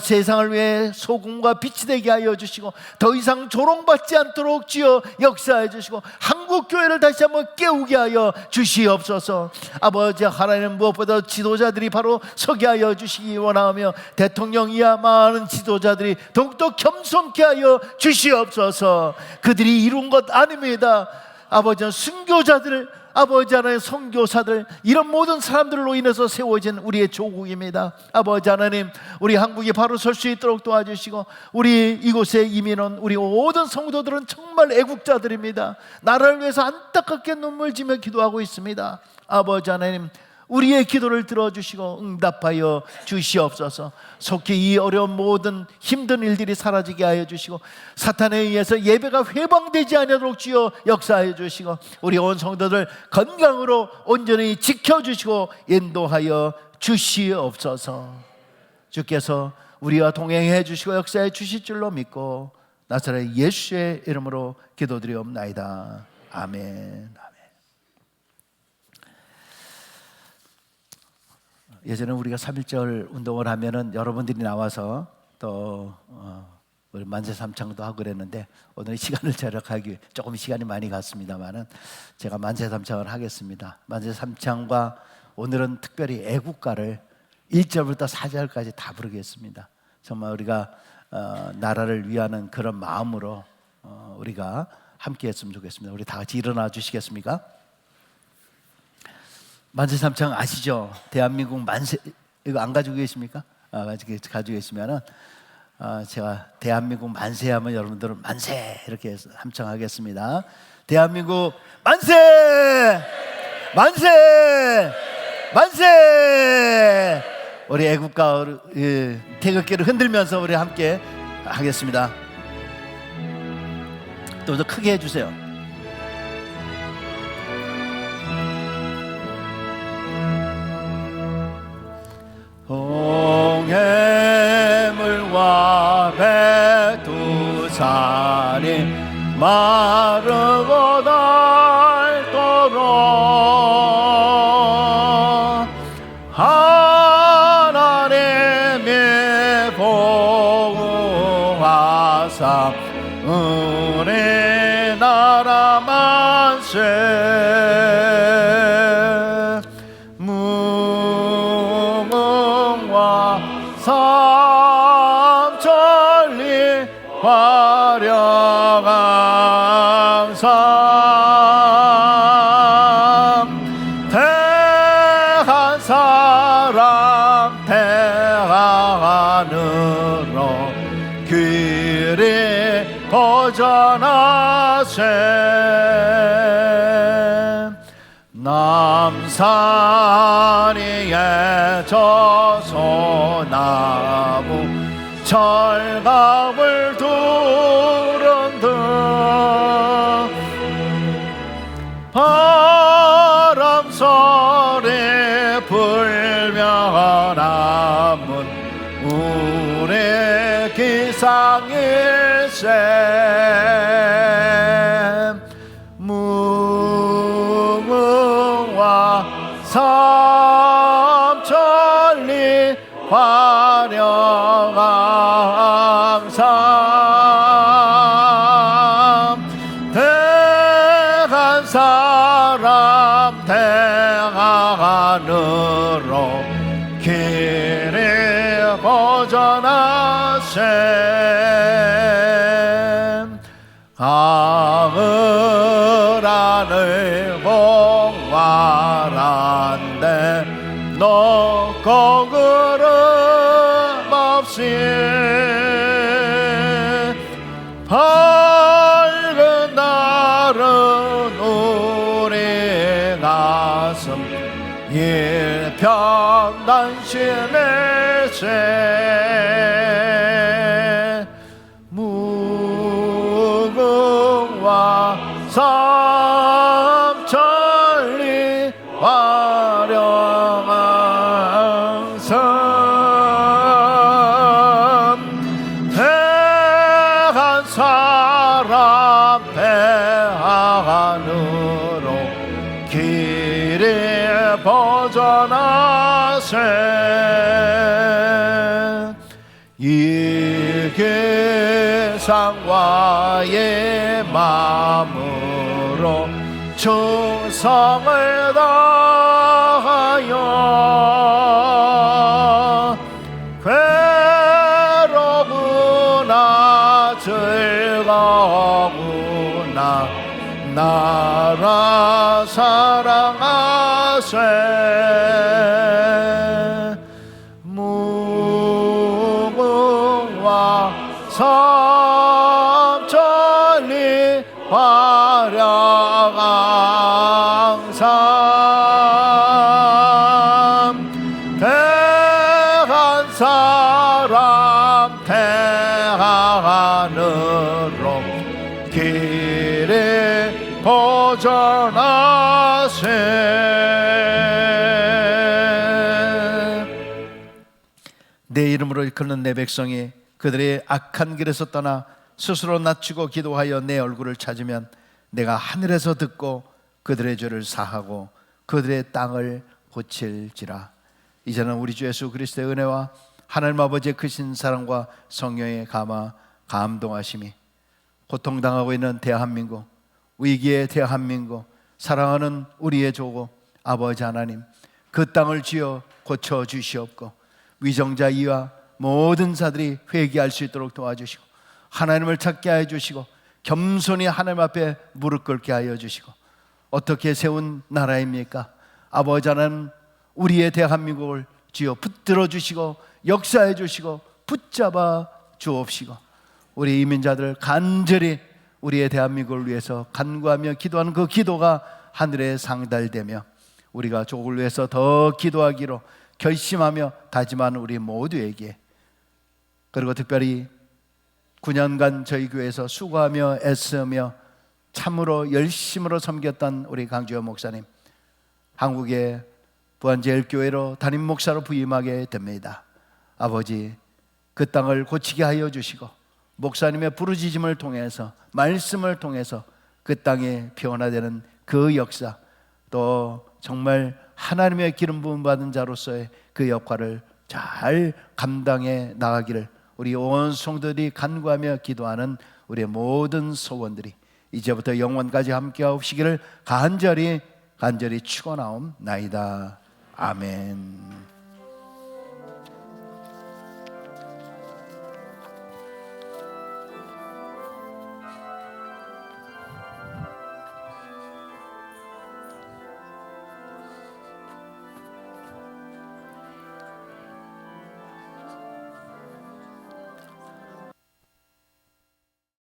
세상을 위해 소금과 빛이 되게 하여 주시고 더 이상 조롱받지 않도록 주여 역사해 주시고 한국교회를 다시 한번 깨우게 하여 주시옵소서. 아버지 하나님 무엇보다 지도자들이 바로 서게 하여 주시기 원하며 대통령 이하 많은 지도자들이 더욱더 겸손케 하여 주시옵소서. 그들이 이룬 것 아닙니다. 아버지는 순교자들을 아버지 하나님 선교사들, 이런 모든 사람들로 인해서 세워진 우리의 조국입니다. 아버지 하나님, 우리 한국이 바로 설 수 있도록 도와주시고, 우리 이곳에 이민 온 우리 모든 성도들은 정말 애국자들입니다. 나라를 위해서 안타깝게 눈물 지며 기도하고 있습니다. 아버지 하나님, 우리의 기도를 들어주시고 응답하여 주시옵소서. 속히 이 어려운 모든 힘든 일들이 사라지게 하여 주시고, 사탄에 의해서 예배가 회방되지 않도록 주여 역사하여 주시고, 우리 온 성도들 건강으로 온전히 지켜주시고 인도하여 주시옵소서. 주께서 우리와 동행해 주시고 역사해 주실 줄로 믿고 나사렛 예수의 이름으로 기도드리옵나이다. 아멘. 예전에 우리가 3.1절 운동을 하면은 여러분들이 나와서 또 우리 만세 삼창도 하고 그랬는데, 오늘 시간을 절약하기 위해 조금 시간이 많이 갔습니다만은 제가 만세 삼창을 하겠습니다. 만세 삼창과 오늘은 특별히 애국가를 1절부터 4절까지 다 부르겠습니다. 정말 우리가 나라를 위하는 그런 마음으로 우리가 함께 했으면 좋겠습니다. 우리 다 같이 일어나 주시겠습니까? 만세 삼창 아시죠? 대한민국 만세, 이거 안 가지고 계십니까? 가지고 계시면은 제가 대한민국 만세 하면 여러분들은 만세 이렇게 함청하겠습니다. 대한민국 만세! 만세! 만세! 우리 애국가 태극기를 흔들면서 우리 함께 하겠습니다. 또 더 크게 해주세요. 동해물과 백두산이 마르고 닳도록 하나님의 보호하사 우리나라 만세. 삼천리 화려강산 대한 사람 대한으로 길이 거전하세. 남산이에 저 소나무 철갑을 두른 듯 바람 소리 불며 남은 우리 기상일세. 무궁화 삼천리 화려강산 대한 사람 대한으로 길이 거전하세. 가을 하늘 봉활한데 높고 구름 없이 밝은 날은 우리 가슴 일편단심일세. 무궁화 삼천리 화려강산 대한 사람 대한으로 길이 버전하세. 이기상과의 마음으로 충성을 다하여 괴로구나 즐거구나 나 따라 사랑하세 무궁화 삼천리 활약항상 대한 사람 대하늘로 길이 보전하세 내 이름으로 일컫는 내 백성이 그들의 악한 길에서 떠나 스스로 낮추고 기도하여 내 얼굴을 찾으면 내가 하늘에서 듣고 그들의 죄를 사하고 그들의 땅을 고칠지라. 이제는 우리 주 예수 그리스도의 은혜와 하나님 아버지의 크신 사랑과 성령의 감동하심이 고통당하고 있는 대한민국, 위기의 대한민국, 사랑하는 우리의 조국 아버지 하나님, 그 땅을 주여 고쳐주시옵고 위정자 이와 모든 자들이 회개할 수 있도록 도와주시고 하나님을 찾게 하여 주시고 겸손히 하나님 앞에 무릎 꿇게 하여 주시고 어떻게 세운 나라입니까? 아버지 하나님, 우리의 대한민국을 주여 붙들어 주시고 역사해 주시고 붙잡아 주옵시고 우리 이민자들 간절히 우리의 대한민국을 위해서 간구하며 기도하는 그 기도가 하늘에 상달되며 우리가 조국을 위해서 더 기도하기로 결심하며 다짐하는 우리 모두에게, 그리고 특별히 9년간 저희 교회에서 수고하며 애쓰며 참으로 열심으로 섬겼던 우리 강주현 목사님, 한국의 부안제일교회로 담임 목사로 부임하게 됩니다. 아버지, 그 땅을 고치게 하여 주시고 목사님의 부르짖음을 통해서 말씀을 통해서 그 땅에 변화되는 그 역사, 또 정말 하나님의 기름 부음 받은 자로서의 그 역할을 잘 감당해 나가기를 우리 온 성도들이 간구하며 기도하는 우리의 모든 소원들이 이제부터 영원까지 함께하옵시기를 간절히 축원하옵나이다. 아멘.